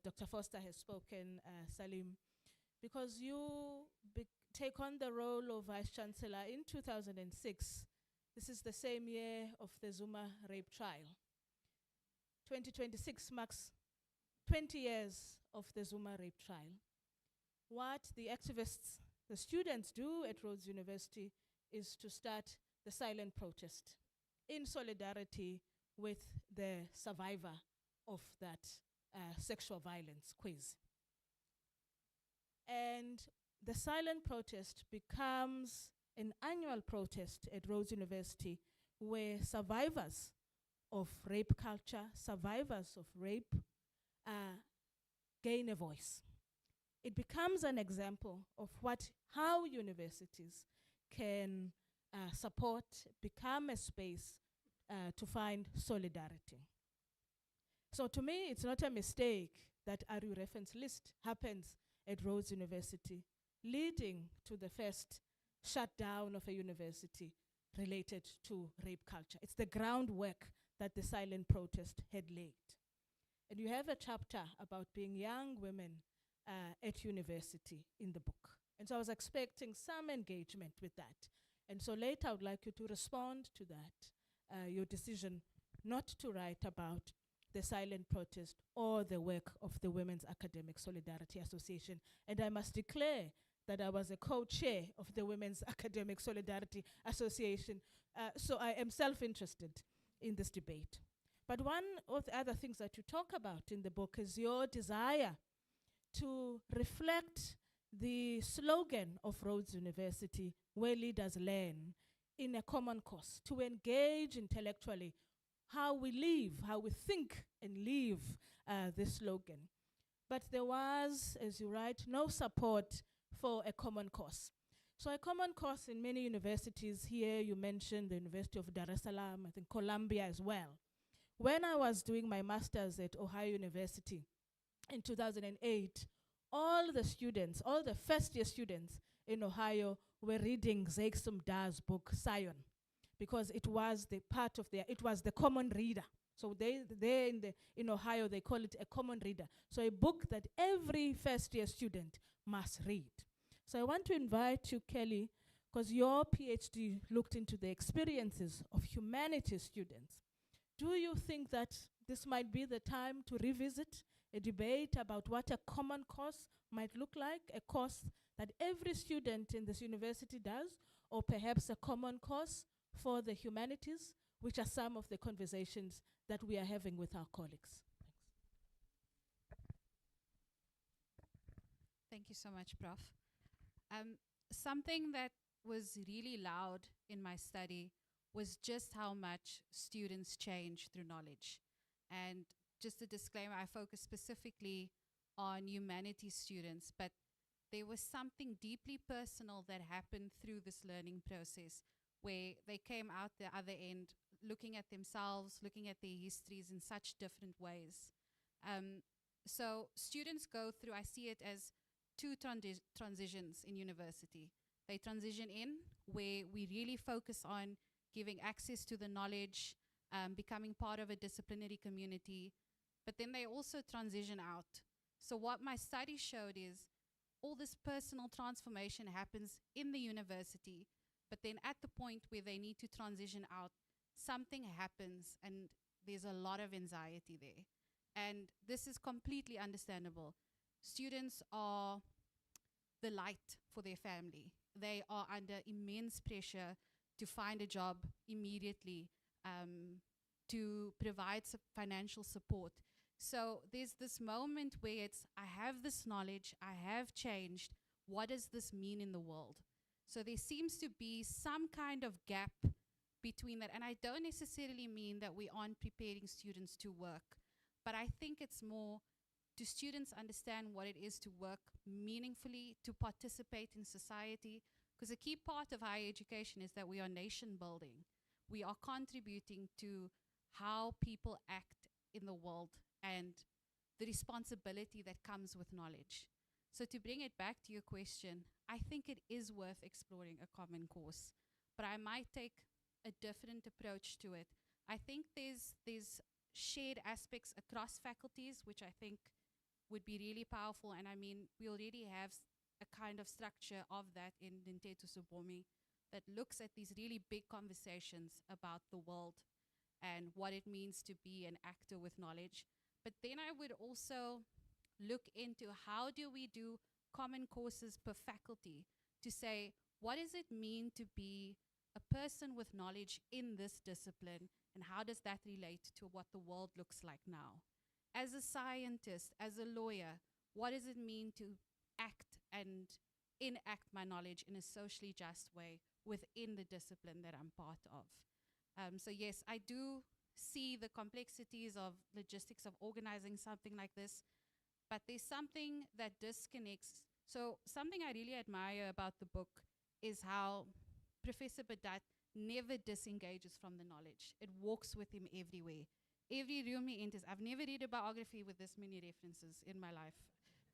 Dr. Foster has spoken, Saleem, because you take on the role of Vice-Chancellor in 2006. This is the same year of the Zuma rape trial. 2026 marks 20 years of the Zuma rape trial. What the activists, the students do at Rhodes University is to start the silent protest in solidarity with the survivor of that sexual violence quiz. And the silent protest becomes an annual protest at Rhodes University where survivors of rape culture, survivors of rape, gain a voice. It becomes an example of how universities can support, become a space to find solidarity. So to me, it's not a mistake that RU reference list happens at Rhodes University, leading to the first shutdown of a university related to rape culture. It's the groundwork that the silent protest had laid. And you have a chapter about being young women at university in the book. And so I was expecting some engagement with that. And so later I would like you to respond to that, your decision not to write about the silent protest or the work of the Women's Academic Solidarity Association. And I must declare that I was a co-chair of the Women's Academic Solidarity Association. So I am self-interested in this debate. But one of the other things that you talk about in the book is your desire to reflect the slogan of Rhodes University, where leaders learn, in a common cause, to engage intellectually how we live, how we think and live this slogan. But there was, as you write, no support for a common cause. So a common cause in many universities here, you mentioned the University of Dar es Salaam, I think Columbia as well. When I was doing my master's at Ohio University in 2008, all the students, all the first year students in Ohio were reading Zeiksum Da's book, Sion, because it was the part of it was the common reader. So in Ohio, they call it a common reader. So a book that every first year student must read. So I want to invite you, Kelly, because your PhD looked into the experiences of humanities students. Do you think that this might be the time to revisit a debate about what a common course might look like, a course that every student in this university does, or perhaps a common course for the humanities, which are some of the conversations that we are having with our colleagues? Thanks. Thank you so much, Prof. Something that was really loud in my study was just how much students change through knowledge. And just a disclaimer, I focus specifically on humanities students, but there was something deeply personal that happened through this learning process where they came out the other end looking at themselves, looking at their histories in such different ways. So students go through, I see it as two transitions in university. They transition in where we really focus on giving access to the knowledge, becoming part of a disciplinary community, but then they also transition out. So what my study showed is all this personal transformation happens in the university, but then at the point where they need to transition out, something happens and there's a lot of anxiety there. And this is completely understandable. Students are the light for their family. They are under immense pressure to find a job immediately, to provide financial support. So there's this moment where it's, I have this knowledge, I have changed, what does this mean in the world? So there seems to be some kind of gap between that, and I don't necessarily mean that we aren't preparing students to work, but I think it's more Do students understand what it is to work meaningfully, to participate in society? Because a key part of higher education is that we are nation building. We are contributing to how people act in the world and the responsibility that comes with knowledge. So to bring it back to your question, I think it is worth exploring a common course, but I might take a different approach to it. I think there's shared aspects across faculties, which I think would be really powerful. And I mean, we already have a kind of structure of that in Nintetu Subomi that looks at these really big conversations about the world and what it means to be an actor with knowledge. But then I would also look into how do we do common courses per faculty to say, what does it mean to be a person with knowledge in this discipline, and how does that relate to what the world looks like now? As a scientist, as a lawyer, what does it mean to act and enact my knowledge in a socially just way within the discipline that I'm part of? So yes, I do see the complexities of logistics of organizing something like this, but there's something that disconnects. So something I really admire about the book is how Professor Badat never disengages from the knowledge. It walks with him everywhere. Every room he enters, I've never read a biography with this many references in my life.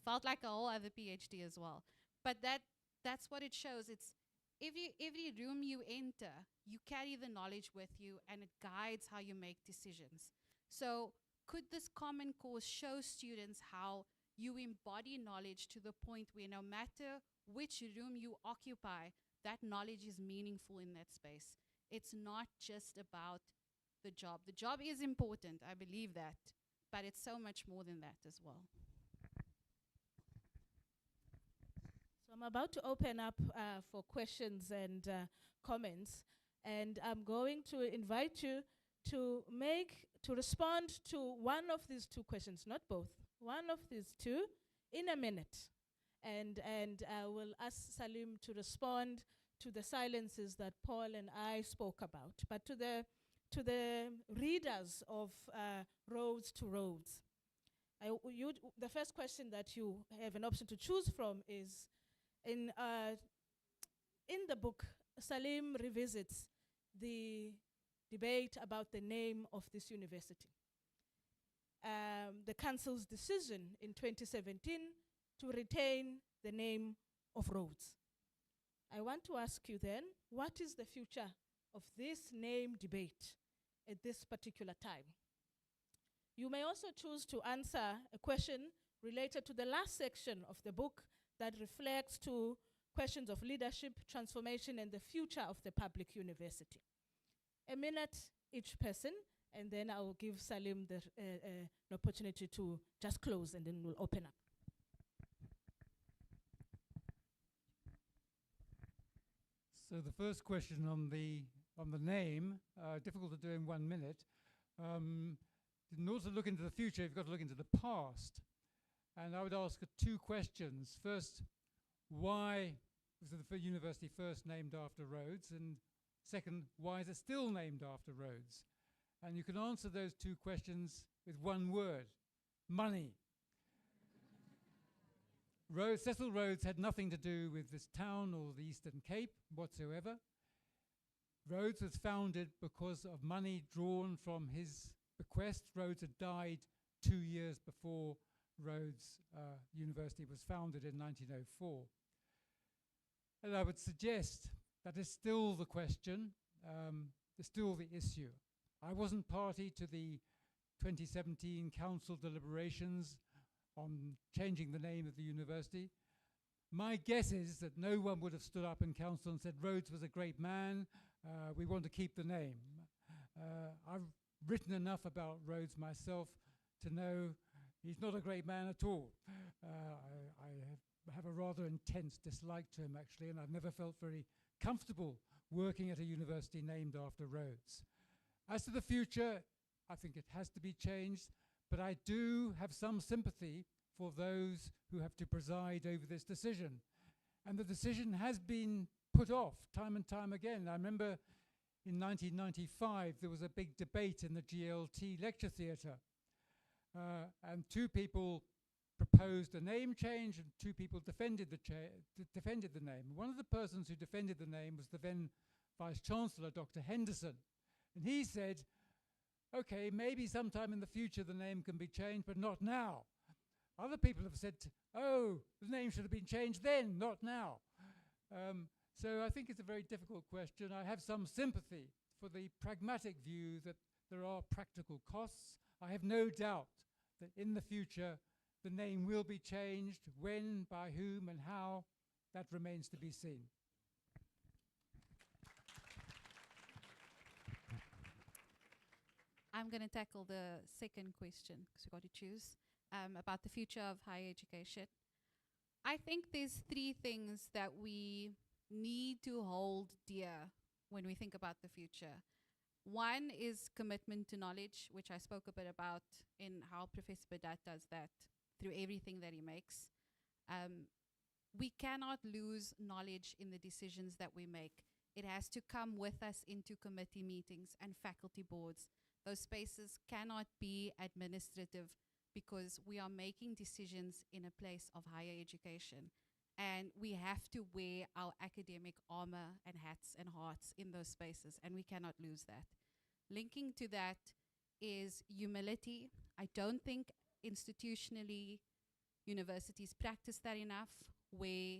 Felt like a whole other PhD as well. But that's what it shows. It's every room you enter, you carry the knowledge with you, and it guides how you make decisions. So could this common course show students how you embody knowledge to the point where no matter which room you occupy, that knowledge is meaningful in that space? It's not just about the job. The job is important, I believe that, but it's so much more than that as well. So I'm about to open up for questions and comments, and I'm going to invite you to respond to one of these two questions, not both, one of these two in a minute. And I will ask Saleem to respond to the silences that Paul and I spoke about, but to the readers of Rhodes to Rhodes. The first question that you have an option to choose from is, in the book, Saleem revisits the debate about the name of this university. The council's decision in 2017 to retain the name of Rhodes. I want to ask you then, what is the future of this name debate at this particular time? You may also choose to answer a question related to the last section of the book that reflects to questions of leadership, transformation, and the future of the public university. A minute each person, and then I will give Saleem an opportunity to just close, and then we'll open up. So the first question on the name, difficult to do in 1 minute. In order to look into the future, you've got to look into the past. And I would ask two questions. First, why was the university first named after Rhodes? And second, why is it still named after Rhodes? And you can answer those two questions with one word: money. Cecil Rhodes had nothing to do with this town or the Eastern Cape whatsoever. Rhodes was founded because of money drawn from his bequest. Rhodes had died 2 years before Rhodes University was founded in 1904. And I would suggest that is still the question, is still the issue. I wasn't party to the 2017 council deliberations on changing the name of the university. My guess is that no one would have stood up in council and said Rhodes was a great man, we want to keep the name. I've written enough about Rhodes myself to know he's not a great man at all. I have a rather intense dislike to him, actually, and I've never felt very comfortable working at a university named after Rhodes. As to the future, I think it has to be changed, but I do have some sympathy for those who have to preside over this decision. And the decision has been put off time and time again. I remember in 1995, there was a big debate in the GLT lecture theatre. And two people proposed a name change, and 2 people defended the name. One of the persons who defended the name was the then Vice-Chancellor, Dr. Henderson. And he said, okay, maybe sometime in the future the name can be changed, but not now. Other people have said, oh, the name should have been changed then, not now. So I think it's a very difficult question. I have some sympathy for the pragmatic view that there are practical costs. I have no doubt that in the future the name will be changed. When, by whom, and how, that remains to be seen. I'm going to tackle the second question, because we've got to choose, about the future of higher education. I think there's 3 things that we need to hold dear when we think about the future. One is commitment to knowledge, which I spoke a bit about in how Professor Badat does that through everything that he makes. We cannot lose knowledge in the decisions that we make. It has to come with us into committee meetings and faculty boards. Those spaces cannot be administrative because we are making decisions in a place of higher education. And we have to wear our academic armor and hats and hearts in those spaces, and we cannot lose that. Linking to that is humility. I don't think institutionally universities practice that enough, where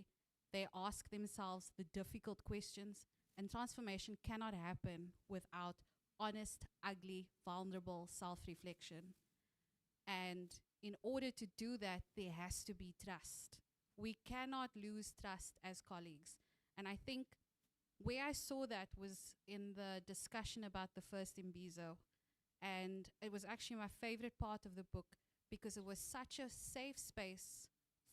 they ask themselves the difficult questions, and transformation cannot happen without honest, ugly, vulnerable self-reflection. And in order to do that, there has to be trust. We cannot lose trust as colleagues. And I think where I saw that was in the discussion about the first Imbizo. And it was actually my favorite part of the book, because it was such a safe space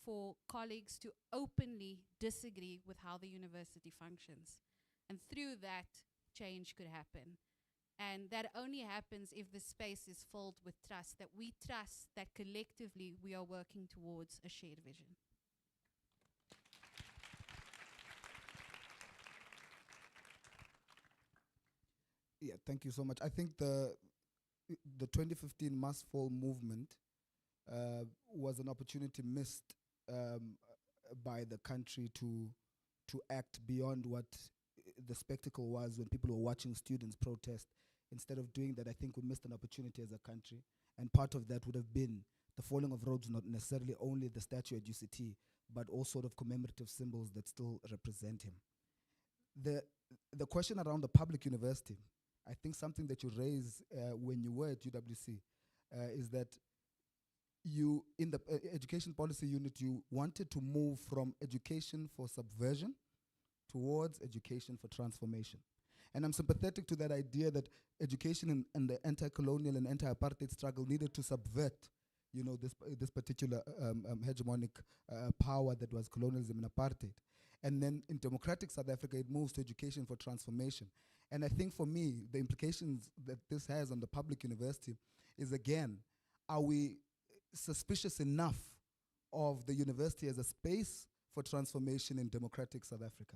for colleagues to openly disagree with how the university functions. And through that, change could happen. And that only happens if the space is filled with trust, that we trust that collectively we are working towards a shared vision. Yeah, thank you so much. I think the 2015 Must Fall movement was an opportunity missed by the country to act beyond what the spectacle was when people were watching students protest. Instead of doing that, I think we missed an opportunity as a country. And part of that would have been the falling of Rhodes, not necessarily only the statue at UCT, but all sort of commemorative symbols that still represent him. The question around the public university, I think something that you raised when you were at UWC is that you, in the education policy unit, you wanted to move from education for subversion towards education for transformation. And I'm sympathetic to that idea that education in the anti-colonial and anti-apartheid struggle needed to subvert, you know, this particular hegemonic power that was colonialism and apartheid. And then in democratic South Africa, it moves to education for transformation. And I think for me, the implications that this has on the public university is, again, are we suspicious enough of the university as a space for transformation in democratic South Africa?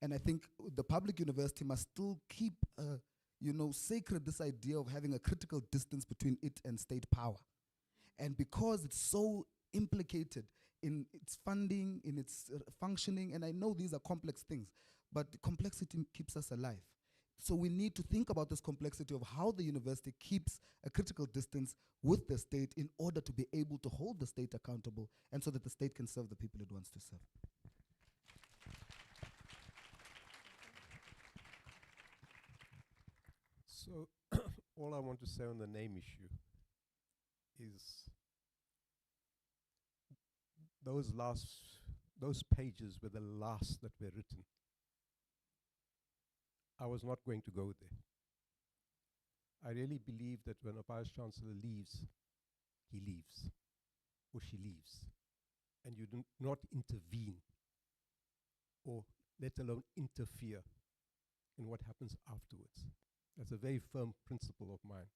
And I think the public university must still keep, sacred this idea of having a critical distance between it and state power. And because it's so implicated in its funding, in its functioning, and I know these are complex things, but complexity keeps us alive. So we need to think about this complexity of how the university keeps a critical distance with the state in order to be able to hold the state accountable, and so that the state can serve the people it wants to serve. So all I want to say on the name issue is those pages were the last that were written. I was not going to go there. I really believe that when a Vice-Chancellor leaves, he leaves, or she leaves, and you do not intervene, or let alone interfere in what happens afterwards. That's a very firm principle of mine.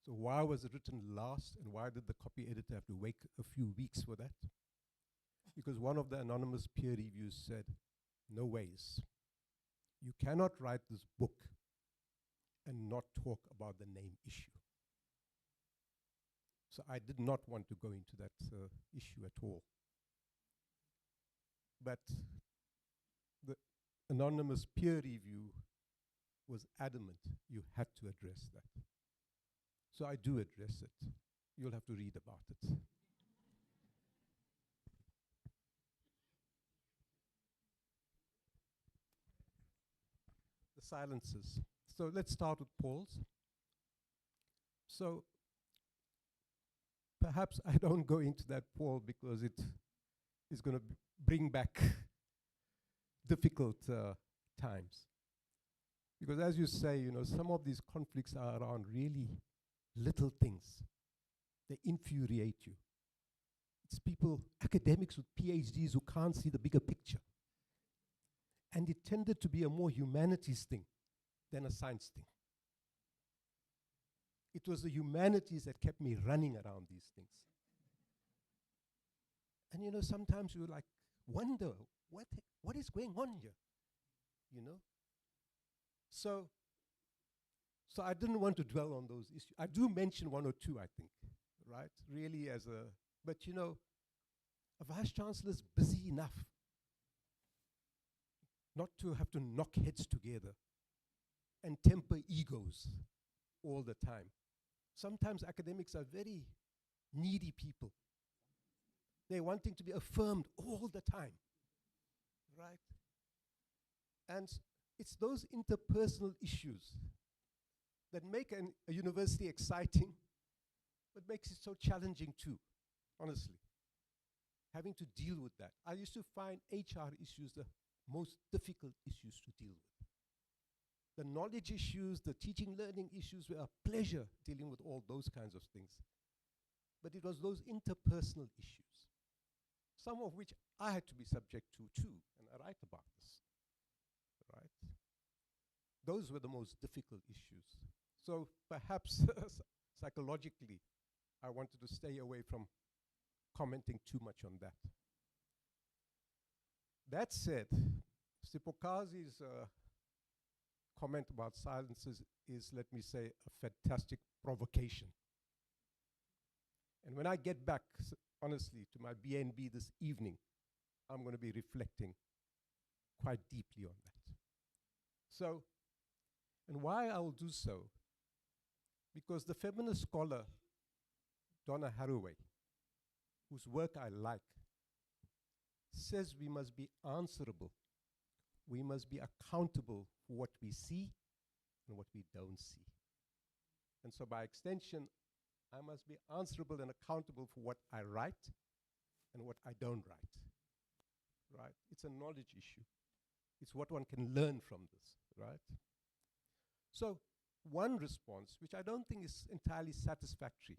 So why was it written last, and why did the copy editor have to wait a few weeks for that? Because one of the anonymous peer reviews said, no ways. You cannot write this book and not talk about the name issue. So I did not want to go into that issue at all. But the anonymous peer review was adamant you had to address that. So I do address it. You'll have to read about it. The silences. So let's start with Paul's. So perhaps I don't go into that, Paul, because it is going to bring back difficult times. Because as you say, you know, some of these conflicts are around really little things. They infuriate you. It's people, academics with PhDs who can't see the bigger picture. And it tended to be a more humanities thing than a science thing. It was the humanities that kept me running around these things. And you know, sometimes you like wonder, what is going on here? You know? So I didn't want to dwell on those issues. I do mention one or two, I think, right? Really as a, but you know, a Vice-Chancellor is busy enough not to have to knock heads together and temper egos all the time. Sometimes academics are very needy people. They're wanting to be affirmed all the time, right? And it's those interpersonal issues that make a university exciting, but makes it so challenging too, honestly. Having to deal with that. I used to find HR issues the most difficult issues to deal with. The knowledge issues, the teaching learning issues were a pleasure dealing with all those kinds of things. But it was those interpersonal issues, some of which I had to be subject to too, and I write about this, right? Those were the most difficult issues. So perhaps psychologically, I wanted to stay away from commenting too much on that. That said, Sipokazi's comment about silences is, let me say, a fantastic provocation. And when I get back, honestly, to my BNB this evening, I'm going to be reflecting quite deeply on that. So, and why I will do so, because the feminist scholar, Donna Haraway, whose work I like, says we must be answerable. We must be accountable for what we see and what we don't see. And so by extension, I must be answerable and accountable for what I write and what I don't write, right? It's a knowledge issue. It's what one can learn from this, right? So one response, which I don't think is entirely satisfactory,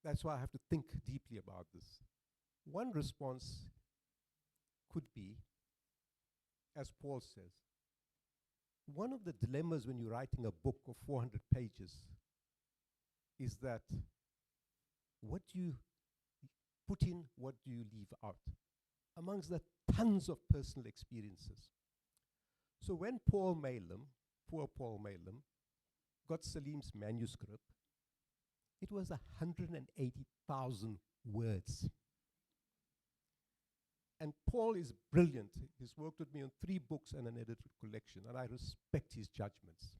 that's why I have to think deeply about this. One response could be, as Paul says, one of the dilemmas when you're writing a book of 400 pages is that what do you put in, what do you leave out? Amongst the tons of personal experiences. So when Paul Malem, poor Paul Malem, got Saleem's manuscript, it was 180,000 words. And Paul is brilliant. He's worked with me on 3 books and an edited collection, and I respect his judgments.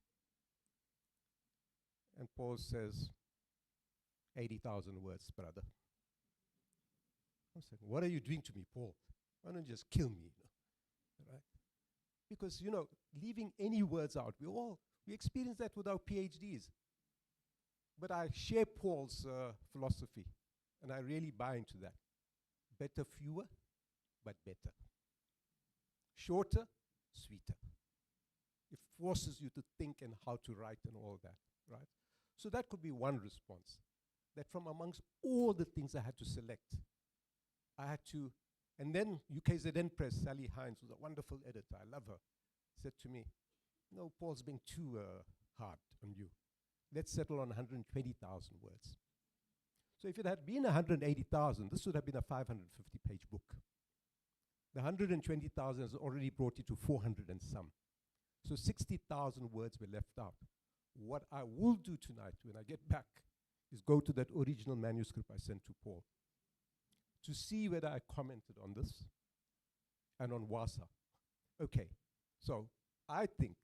And Paul says, 80,000 words, brother. I said, what are you doing to me, Paul? Why don't you just kill me? You know? Right? Because, you know, leaving any words out, we experience that with our PhDs. But I share Paul's philosophy, and I really buy into that. Better fewer, but better. Shorter, sweeter. It forces you to think and how to write and all that, right? So that could be one response. That from amongst all the things I had to select, I had to, and then UKZN Press, Sally Hines, was a wonderful editor, I love her, said to me, no, Paul's being too hard on you. Let's settle on 120,000 words. So if it had been 180,000, this would have been a 550-page book. The 120,000 has already brought it to 400 and some. So 60,000 words were left out. What I will do tonight when I get back is go to that original manuscript I sent to Paul to see whether I commented on this and on WASA. Okay, so I think,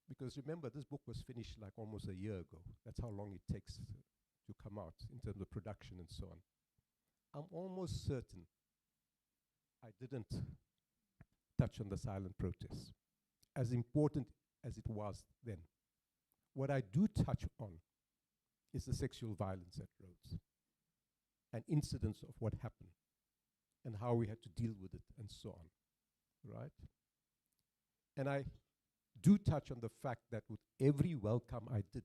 because remember, this book was finished like almost a year ago. That's how long it takes to come out in terms of production and so on. I'm almost certain I didn't touch on the silent protest, as important as it was then. What I do touch on is the sexual violence at Rhodes and incidents of what happened and how we had to deal with it and so on, right? And I do touch on the fact that with every welcome I did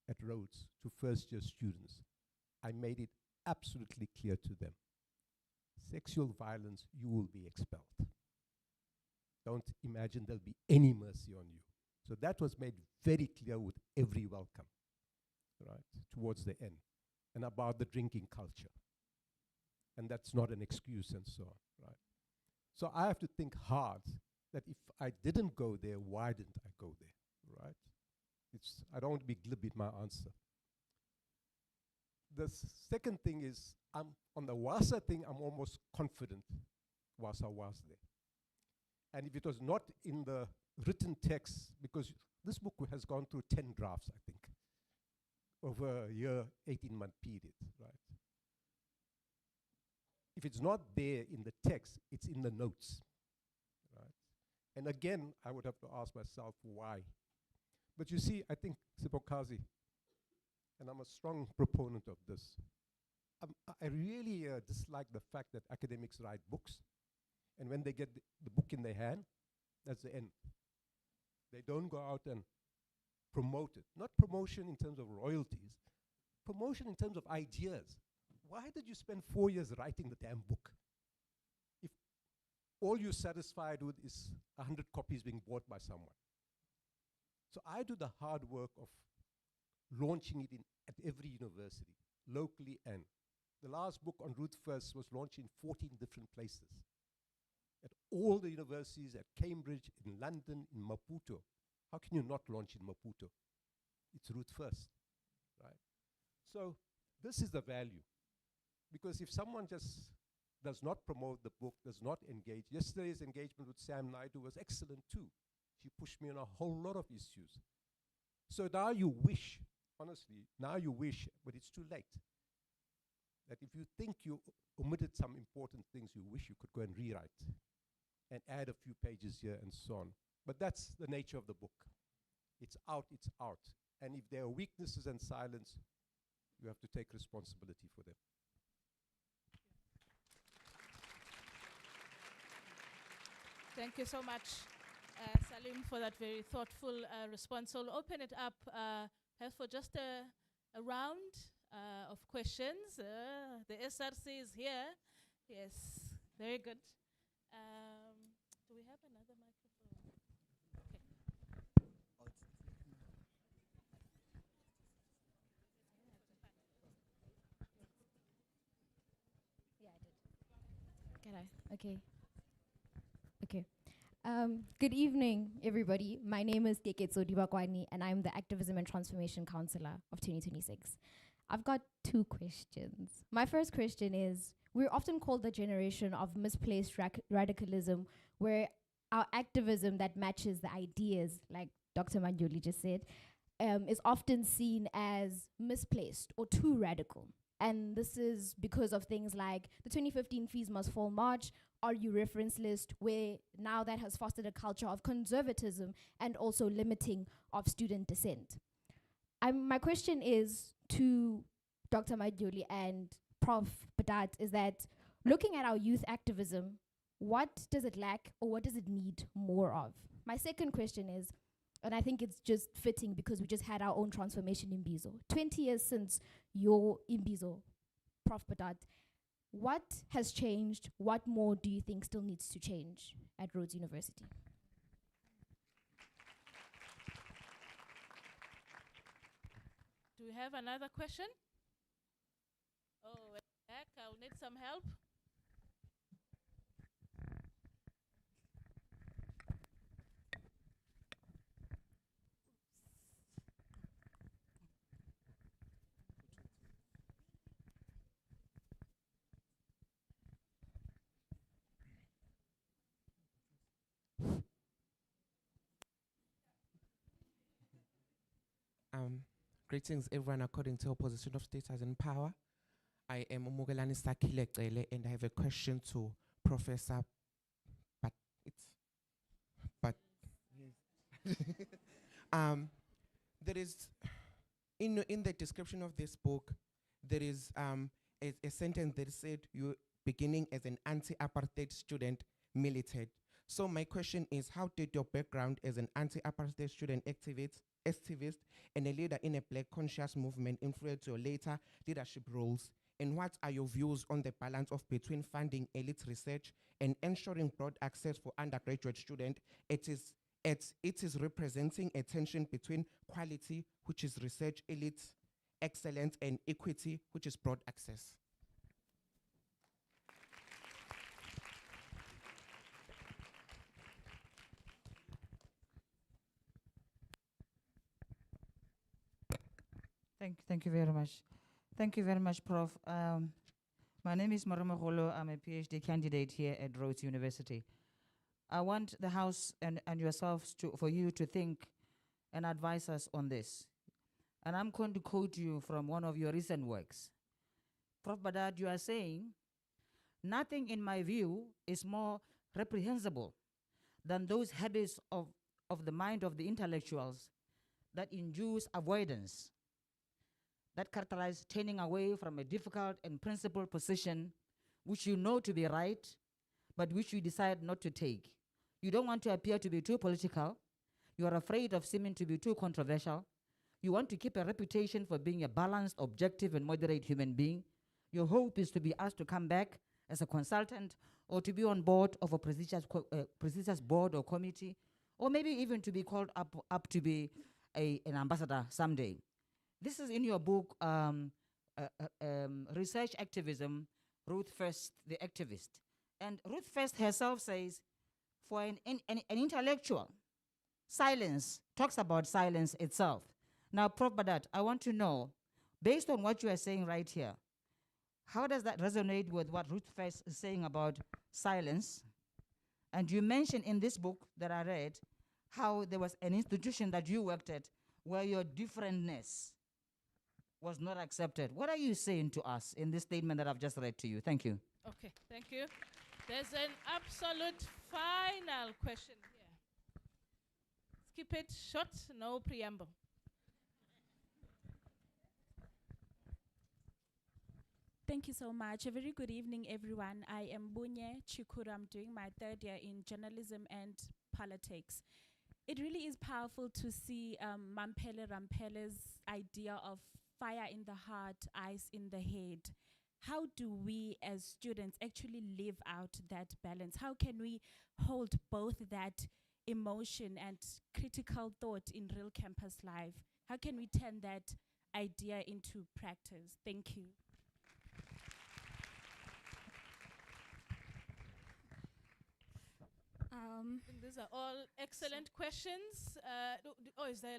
at Rhodes to first-year students, I made it absolutely clear to them, sexual violence, you will be expelled. Don't imagine there'll be any mercy on you. So that was made very clear with every welcome, right, towards the end, and about the drinking culture. And that's not an excuse and so on, right? So I have to think hard that if I didn't go there, why didn't I go there, right? I don't want to be glib in my answer. The second thing is, on the WASA thing, I'm almost confident WASA was there. And if it was not in the written text, because this book has gone through 10 drafts, I think, over a year, 18-month period, right? If it's not there in the text, it's in the notes, right? And again, I would have to ask myself why. But you see, I think Sipokazi, and I'm a strong proponent of this, I really dislike the fact that academics write books, and when they get the book in their hand, that's the end. They don't go out and promote it. Not promotion in terms of royalties, promotion in terms of ideas. Why did you spend 4 years writing the damn book if all you're satisfied with is 100 copies being bought by someone? So I do the hard work of launching it at every university, locally, and the last book on Ruth First was launched in 14 different places. At all the universities, at Cambridge, in London, in Maputo. How can you not launch in Maputo? It's Ruth First, right? So this is the value. Because if someone just does not promote the book, does not engage, yesterday's engagement with Sam Naidu was excellent too. She pushed me on a whole lot of issues. So now you wish, honestly, now you wish, but it's too late, that if you think you omitted some important things, you wish you could go and rewrite and add a few pages here and so on. But that's the nature of the book. It's out, it's out. And if there are weaknesses and silence, you have to take responsibility for them. Thank you so much, Saleem, for that very thoughtful response. So we'll open it up perhaps for just a round of questions. The SRC is here. Yes, very good. Do we have another microphone? Yeah, I did. Can I? Okay. Okay. Good evening, everybody. My name is Keketso Dibakwani, and I'm the Activism and Transformation Counselor of 2026. I've got two questions. My first question is, we're often called the generation of misplaced radicalism, where our activism that matches the ideas, like Dr. Manjuli just said, is often seen as misplaced or too radical. And this is because of things like the 2015 Fees Must Fall March, RU reference list, where now that has fostered a culture of conservatism and also limiting of student dissent. My question is to Dr. Manjuli and Prof. Badat, is that looking at our youth activism, what does it lack or what does it need more of? My second question is, and I think it's just fitting because we just had our own transformation in Imbizo. 20 years since your Imbizo, Prof. Badat, what has changed? What more do you think still needs to change at Rhodes University? Do we have another question? Oh, back, I'll need some help. Greetings everyone according to opposition of status and power. I am Umugelani Sakile Cele and I have a question to Professor but there is in the description of this book there is a sentence that said you beginning as an anti-apartheid student militant. So my question is, how did your background as an anti-apartheid student activist and a leader in a black conscious movement influence your later leadership roles? And what are your views on the balance of between funding elite research and ensuring broad access for undergraduate students? It is representing a tension between quality, which is research elite excellence, and equity, which is broad access. Thank you very much. Thank you very much, Prof. My name is Marama Golo. I'm a PhD candidate here at Rhodes University. I want the House and yourselves for you to think and advise us on this. And I'm going to quote you from one of your recent works. Prof. Badat, you are saying, nothing in my view is more reprehensible than those habits of the mind of the intellectuals that induce avoidance, that characterize turning away from a difficult and principled position which you know to be right, but which you decide not to take. You don't want to appear to be too political. You are afraid of seeming to be too controversial. You want to keep a reputation for being a balanced, objective, and moderate human being. Your hope is to be asked to come back as a consultant or to be on board of a prestigious board or committee, or maybe even to be called up to be an ambassador someday. This is in your book, Research Activism, Ruth First, the Activist. And Ruth First herself says, for an intellectual, silence talks about silence itself. Now, Prof. Badat, I want to know, based on what you are saying right here, how does that resonate with what Ruth First is saying about silence? And you mentioned in this book that I read how there was an institution that you worked at where your differentness was not accepted. What are you saying to us in this statement that I've just read to you? Thank you. Okay, thank you. There's an absolute final question here. Keep it short, no preamble. Thank you so much. A very good evening, everyone. I am Bunye Chikuru. I'm doing my third year in journalism and politics. It really is powerful to see Mampele Rampele's idea of fire in the heart, ice in the head. How do we as students actually live out that balance? How can we hold both that emotion and critical thought in real campus life? How can we turn that idea into practice? Thank you. I think these are all excellent questions. Is there?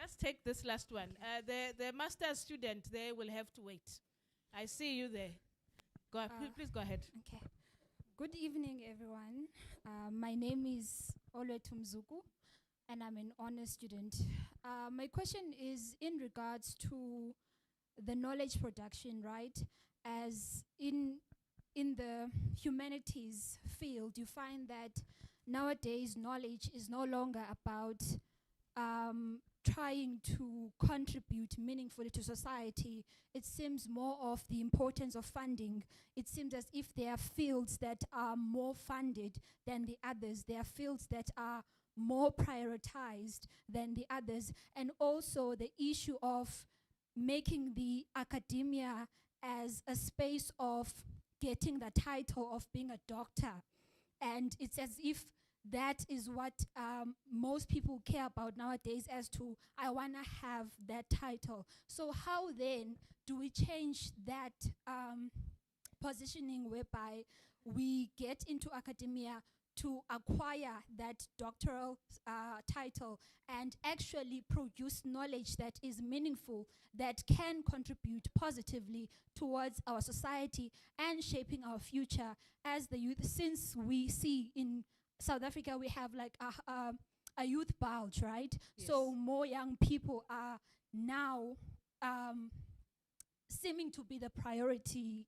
Let's take this last one. The master's student, they will have to wait. I see you there. Please go ahead. Okay. Good evening, everyone. My name is Olwethu Mzuku, and I'm an honors student. My question is in regards to the knowledge production, right? As in the humanities field, you find that nowadays knowledge is no longer about trying to contribute meaningfully to society. It seems more of the importance of funding. It seems as if there are fields that are more funded than the others. There are fields that are more prioritized than the others. And also the issue of making the academia as a space of getting the title of being a doctor. And it's as if that is what most people care about nowadays, as to, I want to have that title. So how then do we change that positioning whereby we get into academia to acquire that doctoral title and actually produce knowledge that is meaningful, that can contribute positively towards our society and shaping our future as the youth? Since we see in South Africa, we have like a youth bulge, right? So more young people are now seeming to be the priority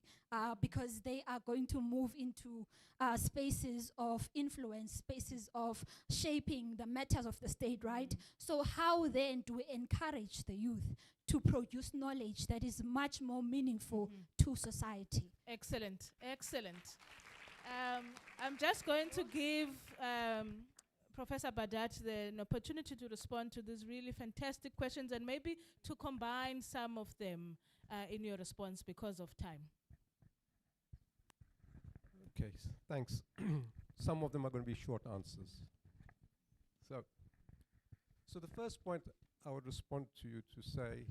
because they are going to move into spaces of influence, spaces of shaping the matters of the state, right? So how then do we encourage the youth to produce knowledge that is much more meaningful to society? Excellent, excellent. I'm just going to give Professor Badat an opportunity to respond to these really fantastic questions and maybe to combine some of them in your response because of time. Okay, thanks. Some of them are going to be short answers. So the first point I would respond to you to say,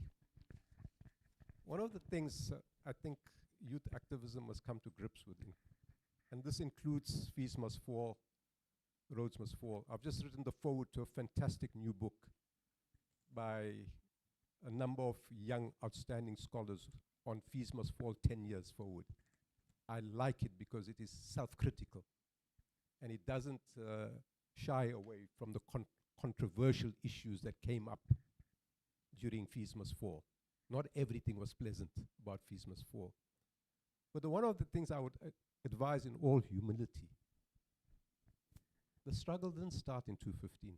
one of the things I think youth activism must come to grips with, and this includes Fees Must Fall, Rhodes Must Fall. I've just written the foreword to a fantastic new book by a number of young, outstanding scholars on Fees Must Fall 10 years forward. I like it because it is self-critical, and it doesn't shy away from the controversial issues that came up during Fees Must Fall. Not everything was pleasant about Fees Must Fall. But one of the things I would advise in all humility, the struggle didn't start in 2015.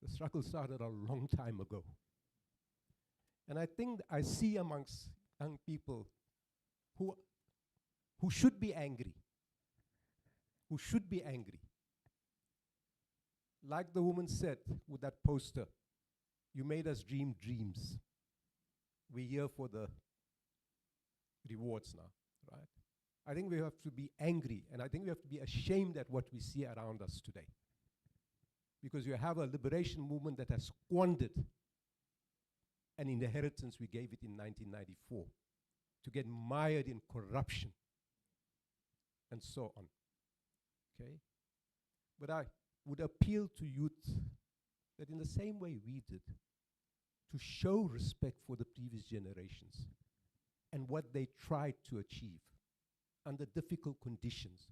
The struggle started a long time ago. And I think I see amongst young people who should be angry, Like the woman said with that poster, you made us dream dreams. We're here for the rewards now, right? I think we have to be angry, and I think we have to be ashamed at what we see around us today. Because you have a liberation movement that has squandered an inheritance we gave it in 1994 to get mired in corruption and so on, okay? But I would appeal to youth that in the same way we did, to show respect for the previous generations and what they tried to achieve under difficult conditions.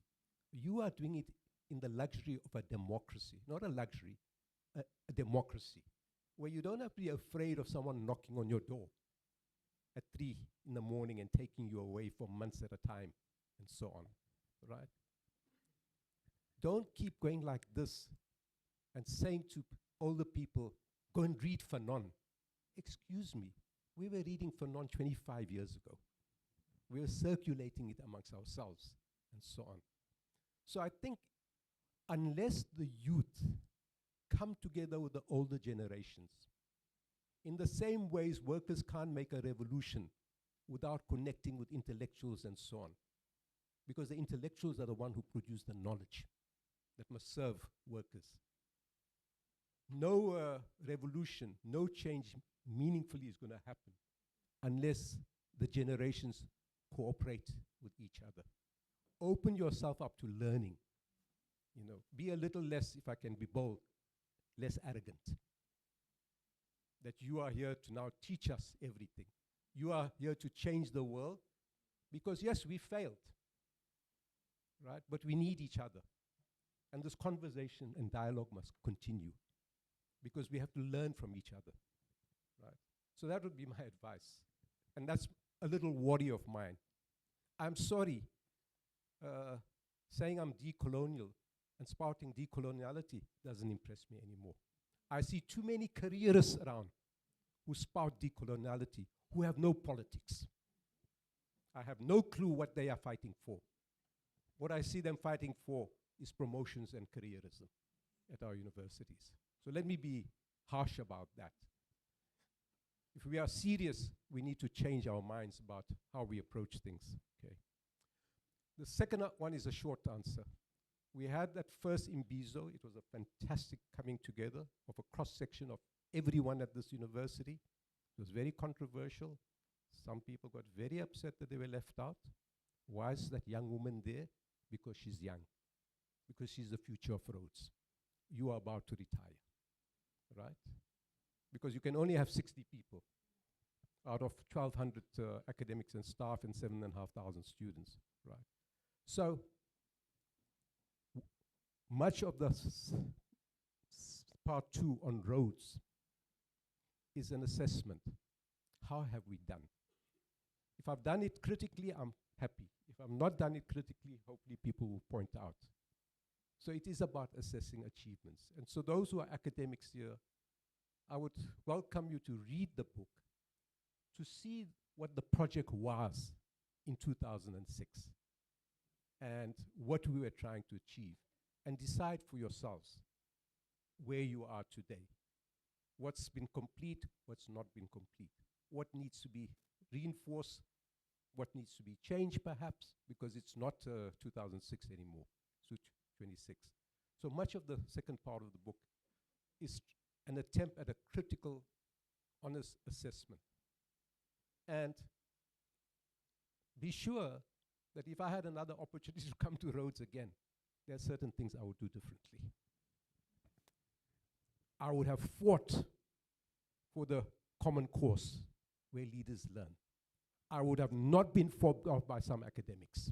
You are doing it in the luxury of a democracy, not a luxury, a democracy, where you don't have to be afraid of someone knocking on your door at 3 in the morning and taking you away for months at a time and so on, right? Don't keep going like this and saying to older people, go and read Fanon. Excuse me, we were reading Fanon 25 years ago. We were circulating it amongst ourselves and so on. So I think unless the youth come together with the older generations, in the same ways workers can't make a revolution without connecting with intellectuals and so on, because the intellectuals are the ones who produce the knowledge that must serve workers. No revolution, no change meaningfully is going to happen unless the generations cooperate with each other. Open yourself up to learning. You know, be a little less, if I can be bold, less arrogant. That you are here to now teach us everything. You are here to change the world because yes, we failed, right? But we need each other. And this conversation and dialogue must continue because we have to learn from each other, right? So that would be my advice. And that's a little worry of mine. I'm sorry, saying I'm decolonial and spouting decoloniality doesn't impress me anymore. I see too many careerists around who spout decoloniality, who have no politics. I have no clue what they are fighting for. What I see them fighting for is promotions and careerism at our universities. So let me be harsh about that. If we are serious, we need to change our minds about how we approach things, okay? The second one is a short answer. We had that first Imbizo. It was a fantastic coming together of a cross-section of everyone at this university. It was very controversial. Some people got very upset that they were left out. Why is that young woman there? Because she's young. Because she's the future of Rhodes. You are about to retire, right? Because you can only have 60 people out of 1,200 academics and staff and 7,500 students, right? So much of the part 2 on Rhodes is an assessment. How have we done? If I've done it critically, I'm happy. If I've not done it critically, hopefully people will point out. So it is about assessing achievements. And so those who are academics here, I would welcome you to read the book, to see what the project was in 2006 and what we were trying to achieve, and decide for yourselves where you are today. What's been complete, what's not been complete. What needs to be reinforced, what needs to be changed perhaps, because it's not 2006 anymore, it's 26. So much of the second part of the book is an attempt at a critical, honest assessment. And be sure that if I had another opportunity to come to Rhodes again, there are certain things I would do differently. I would have fought for the common cause where leaders learn. I would have not been fobbed off by some academics.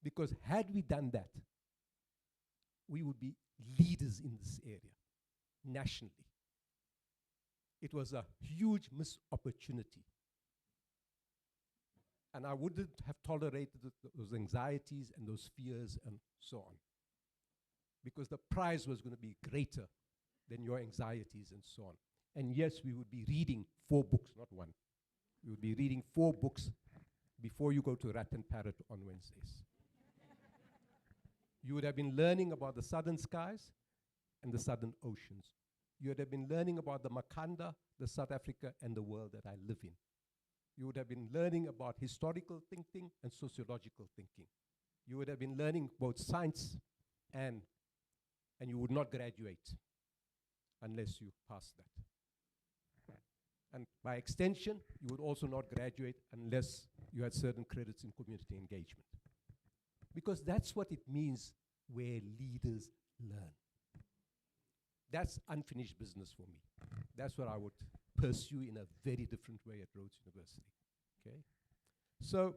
Because had we done that, we would be leaders in this area, nationally. It was a huge missed opportunity. And I wouldn't have tolerated those anxieties and those fears and so on. Because the prize was going to be greater than your anxieties and so on. And yes, we would be reading 4 books, not 1. We would be reading 4 books before you go to Rat and Parrot on Wednesdays. You would have been learning about the southern skies and the southern oceans. You would have been learning about the Makanda, the South Africa, and the world that I live in. You would have been learning about historical thinking and sociological thinking. You would have been learning about science, and you would not graduate unless you pass that. And by extension, you would also not graduate unless you had certain credits in community engagement. Because that's what it means where leaders learn. That's unfinished business for me. That's what I would pursue in a very different way at Rhodes University. Okay? So,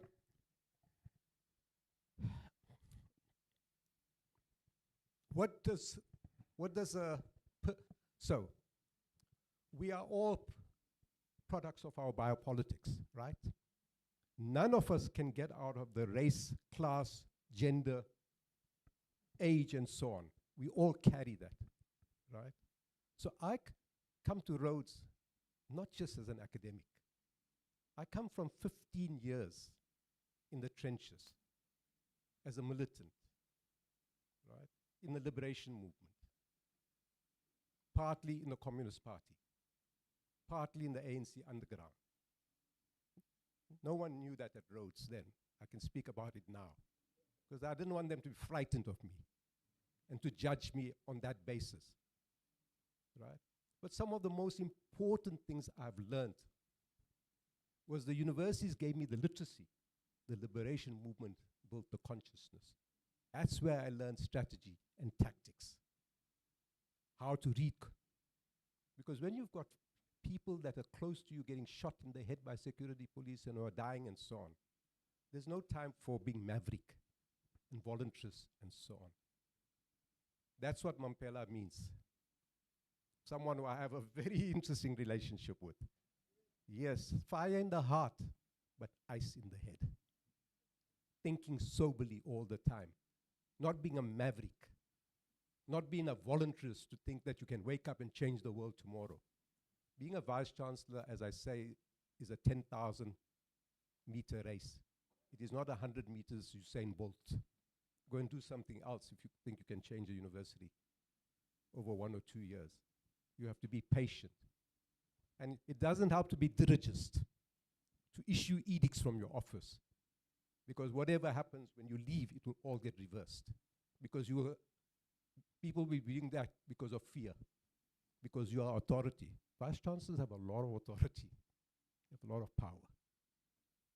so we are all products of our biopolitics, right? None of us can get out of the race, class, gender, age, and so on. We all carry that, right? So I come to Rhodes not just as an academic. I come from 15 years in the trenches as a militant, right, in the liberation movement, partly in the Communist Party, partly in the ANC underground. No one knew that at Rhodes then. I can speak about it now, because I didn't want them to be frightened of me and to judge me on that basis, right? But some of the most important things I've learned was the universities gave me the literacy. The liberation movement built the consciousness. That's where I learned strategy and tactics, how to read. Because when you've got people that are close to you getting shot in the head by security police and who are dying and so on, there's no time for being maverick and voluntarist and so on. That's what Mampela means. Someone who I have a very interesting relationship with. Yes, fire in the heart, but ice in the head. Thinking soberly all the time. Not being a maverick. Not being a voluntarist to think that you can wake up and change the world tomorrow. Being a vice-chancellor, as I say, is a 10,000 meter race. It is not 100 meters Usain Bolt. Go and do something else if you think you can change a university over 1 or 2 years. You have to be patient. And it doesn't help to be dirigist, to issue edicts from your office. Because whatever happens when you leave, it will all get reversed. Because people will be doing that because of fear, because you are authority. Vice-chancellors have a lot of authority, they have a lot of power.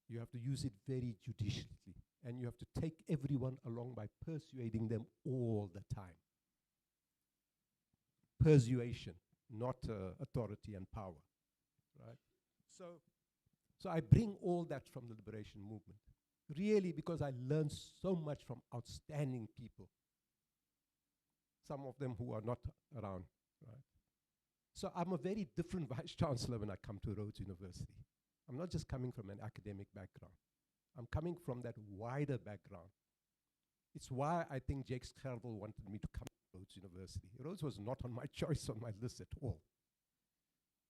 You have to use it very judiciously, and you have to take everyone along by persuading them all the time. Persuasion, not authority and power, right? So I bring all that from the liberation movement, really, because I learned so much from outstanding people. some of them who are not around, right? So I'm a very different Vice-Chancellor when I come to Rhodes University. I'm not just coming from an academic background. I'm coming from that wider background. It's why I think Jake Schervel wanted me to come to Rhodes University. Rhodes was not on my choice on my list at all.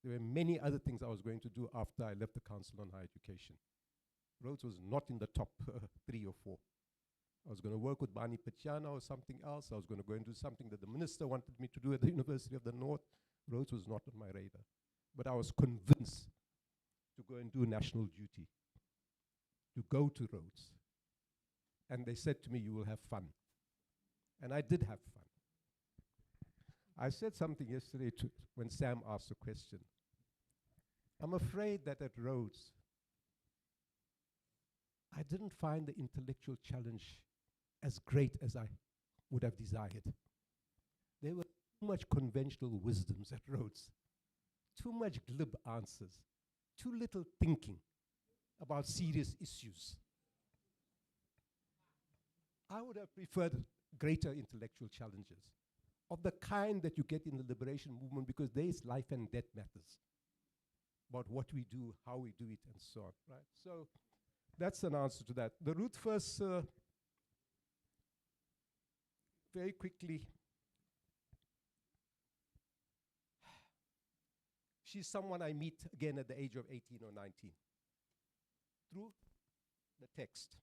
There were many other things I was going to do after I left the Council on Higher Education. Rhodes was not in the top 3 or 4. I was going to work with Bani Patiana or something else. I was going to go and do something that the minister wanted me to do at the University of the North. Rhodes was not on my radar. But I was convinced to go and do national duty, to go to Rhodes. And they said to me, you will have fun. And I did have fun. I said something yesterday when Sam asked a question. I'm afraid that at Rhodes, I didn't find the intellectual challenge as great as I would have desired. There were too much conventional wisdoms at Rhodes, too much glib answers, too little thinking about serious issues. I would have preferred greater intellectual challenges of the kind that you get in the liberation movement, because there is life and death matters about what we do, how we do it, and so on, right? So that's an answer to that. The Ruth first, very quickly, she's someone I meet again at the age of 18 or 19 through the text.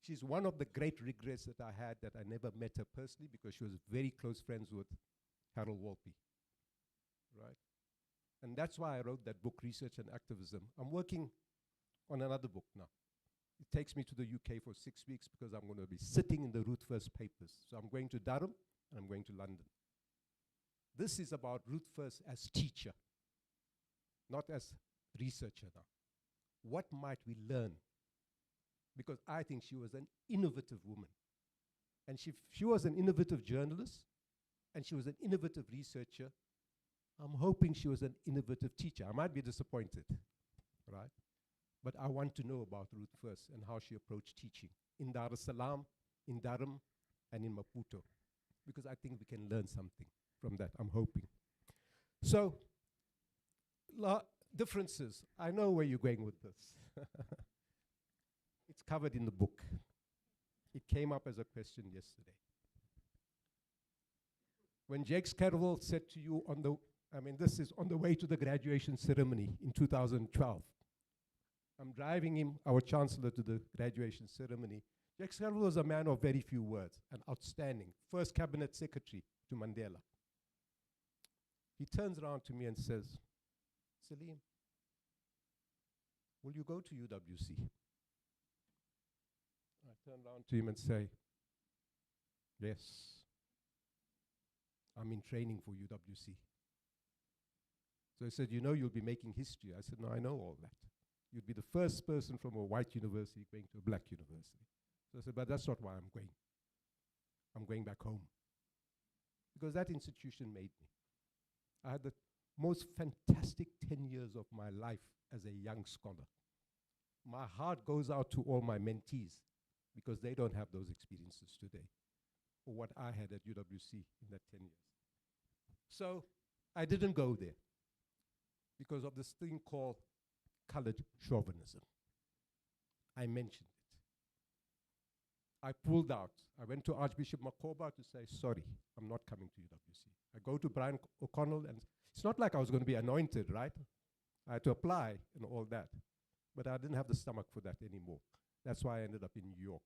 She's one of the great regrets that I had that I never met her personally, because she was very close friends with Harold Wolpe, right? And that's why I wrote that book, Research and Activism. I'm working on another book now. It takes me to the UK for 6 weeks because I'm going to be sitting in the Ruth First papers. So I'm going to Durham and I'm going to London. This is about Ruth First as teacher, not as researcher now. What might we learn? Because I think she was an innovative woman. And she was an innovative journalist, and she was an innovative researcher. I'm hoping she was an innovative teacher. I might be disappointed, right? But I want to know about Ruth first and how she approached teaching in Dar es Salaam, in Durham, and in Maputo, because I think we can learn something from that, I'm hoping. So, differences. I know where you're going with this. It's covered in the book. It came up as a question yesterday. When Jake Skervel said to you this is on the way to the graduation ceremony in 2012. I'm driving him, our chancellor, to the graduation ceremony. Jake Skervel was a man of very few words, and outstanding. First cabinet secretary to Mandela. He turns around to me and says, Saleem, will you go to UWC? I turn around to him and say, yes, I'm in training for UWC. So he said, you know you'll be making history. I said, no, I know all that. You'd be the first person from a white university going to a black university. So I said, but that's not why I'm going. I'm going back home. Because that institution made me. I had the most fantastic 10 years of my life as a young scholar. My heart goes out to all my mentees, because they don't have those experiences today, or what I had at UWC in that 10 years. So I didn't go there because of this thing called colored chauvinism. I mentioned it. I pulled out. I went to Archbishop Makoba to say, sorry, I'm not coming to UWC. I go to Brian O'Connell, and it's not like I was going to be anointed, right? I had to apply and all that. But I didn't have the stomach for that anymore. That's why I ended up in New York.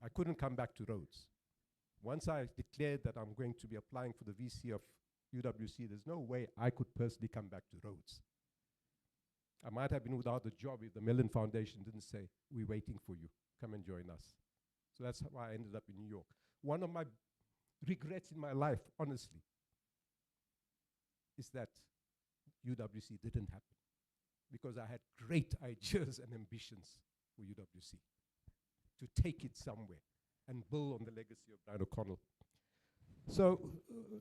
I couldn't come back to Rhodes. Once I declared that I'm going to be applying for the VC of UWC, there's no way I could personally come back to Rhodes. I might have been without a job if the Mellon Foundation didn't say, we're waiting for you, come and join us. So that's why I ended up in New York. One of my regrets in my life, honestly, is that UWC didn't happen, because I had great ideas and ambitions for UWC to take it somewhere and build on the legacy of Brian O'Connell. So,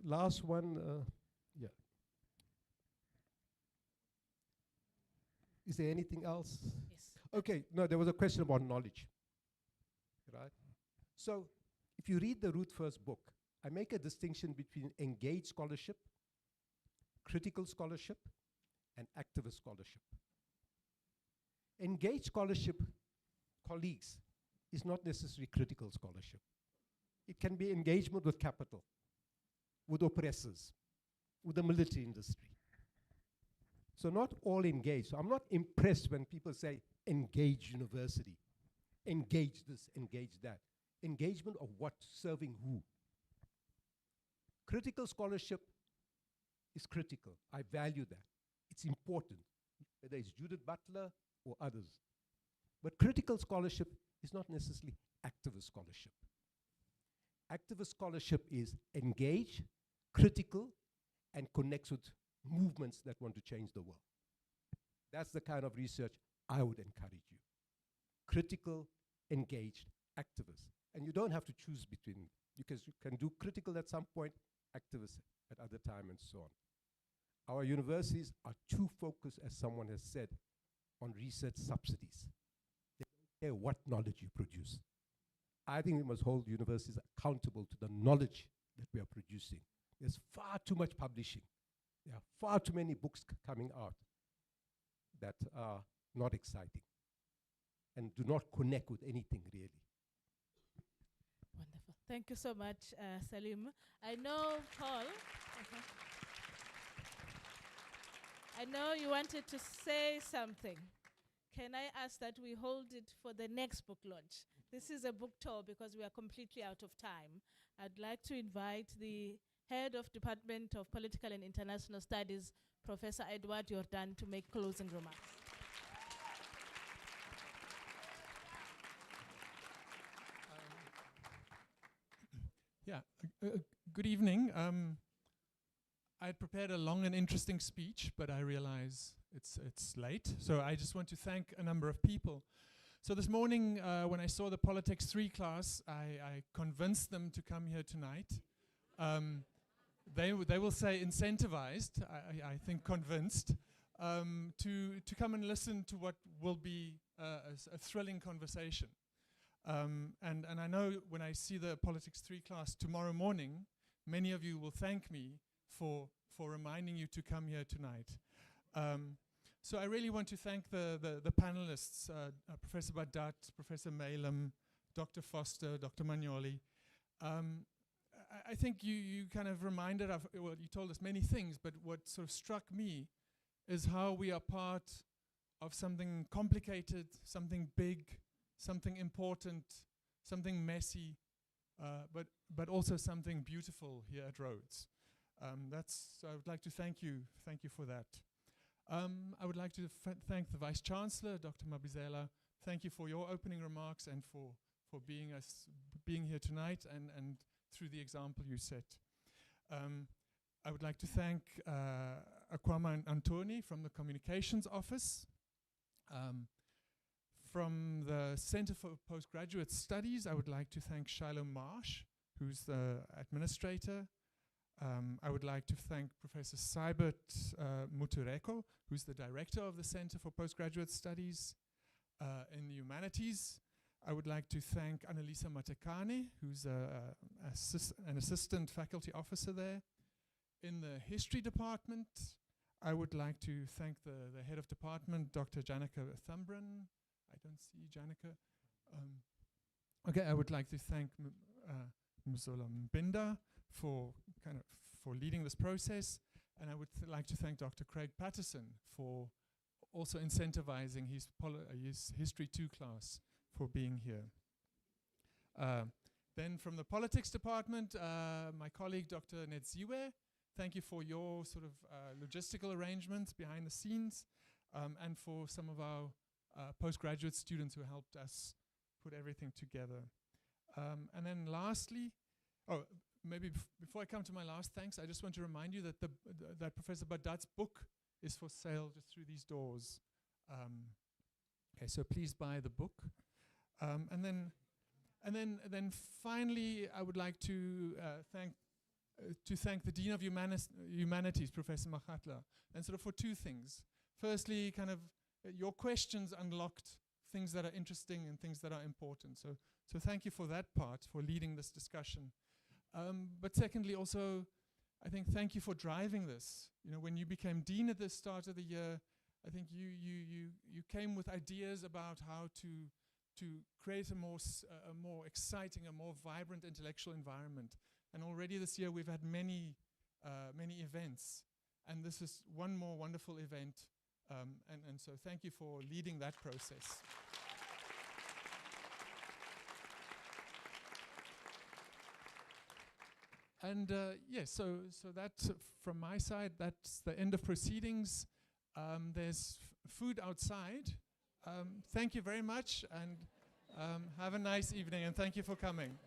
last one, yeah. Is there anything else? Yes. Okay, no, there was a question about knowledge, right? So, if you read the Ruth First book, I make a distinction between engaged scholarship, critical scholarship, and activist scholarship. Engaged scholarship, colleagues, is not necessarily critical scholarship. It can be engagement with capital, with oppressors, with the military industry. So not all engaged. So I'm not impressed when people say engage university, engage this, engage that. Engagement of what, serving who? Critical scholarship is critical. I value that. It's important, whether it's Judith Butler or others. But critical scholarship is not necessarily activist scholarship. Activist scholarship is engaged, critical, and connects with movements that want to change the world. That's the kind of research I would encourage you. Critical, engaged, activist. And you don't have to choose between, because you can do critical at some point, activist at other time, and so on. Our universities are too focused, as someone has said, on research subsidies. They don't care what knowledge you produce. I think we must hold universities accountable to the knowledge that we are producing. There's far too much publishing. There are far too many books coming out that are not exciting and do not connect with anything really. Wonderful. Thank you so much, Saleem. I know, Paul, I know you wanted to say something. Can I ask that we hold it for the next book launch? This is a book tour because we are completely out of time. I'd like to invite the Head of Department of Political and International Studies, Professor Edward Jordan, to make closing remarks. Good evening. I had prepared a long and interesting speech, but I realize it's late. So I just want to thank a number of people. So this morning, when I saw the Politics 3 class, I convinced them to come here tonight. They will say incentivized, I think convinced, to come and listen to what will be a thrilling conversation. And I know when I see the Politics 3 class tomorrow morning, many of you will thank me for reminding you to come here tonight. So I really want to thank the panelists, Professor Badat, Professor Malem, Dr. Foster, Dr. Magnoli. I think you kind of reminded of, well, you told us many things, but what sort of struck me is how we are part of something complicated, something big, something important, something messy, but also something beautiful here at Rhodes. So I would like to thank you for that. I would like to thank the Vice-Chancellor, Dr. Mabizela. Thank you for your opening remarks and for being here tonight and through the example you set. I would like to thank Akwama Antoni from the Communications Office. From the Center for Postgraduate Studies, I would like to thank Shiloh Marsh, who's the administrator. I would like to thank Professor Seibert Mutureko, who's the director of the Center for Postgraduate Studies in the Humanities. I would like to thank Annalisa Matekane, who's an assistant faculty officer there. In the History Department, I would like to thank the head of department, Dr. Janika Thumbren. I don't see Janika. Okay, I would like to thank Mzola Mbinda for leading this process, and I would like to thank Dr. Craig Patterson for also incentivizing his History 2 class for being here. Then from the Politics Department, my colleague Dr. Nedziwe, thank you for your sort of logistical arrangements behind the scenes, and for some of our postgraduate students who helped us put everything together. And then lastly, maybe before I come to my last thanks, I just want to remind you that that Professor Badat's book is for sale just through these doors. Okay, so please buy the book. And then finally, I would like to thank the Dean of Humanities, Professor Makhatla, and sort of for two things. Firstly, kind of your questions unlocked things that are interesting and things that are important. So thank you for that part, for leading this discussion. But secondly, also, I think thank you for driving this. You know, when you became dean at the start of the year, I think you came with ideas about how to create a more exciting, a more vibrant intellectual environment. And already this year we've had many events, and this is one more wonderful event. And so thank you for leading that process. And yes, so that from my side, that's the end of proceedings. There's food outside. Thank you very much, and have a nice evening, and thank you for coming.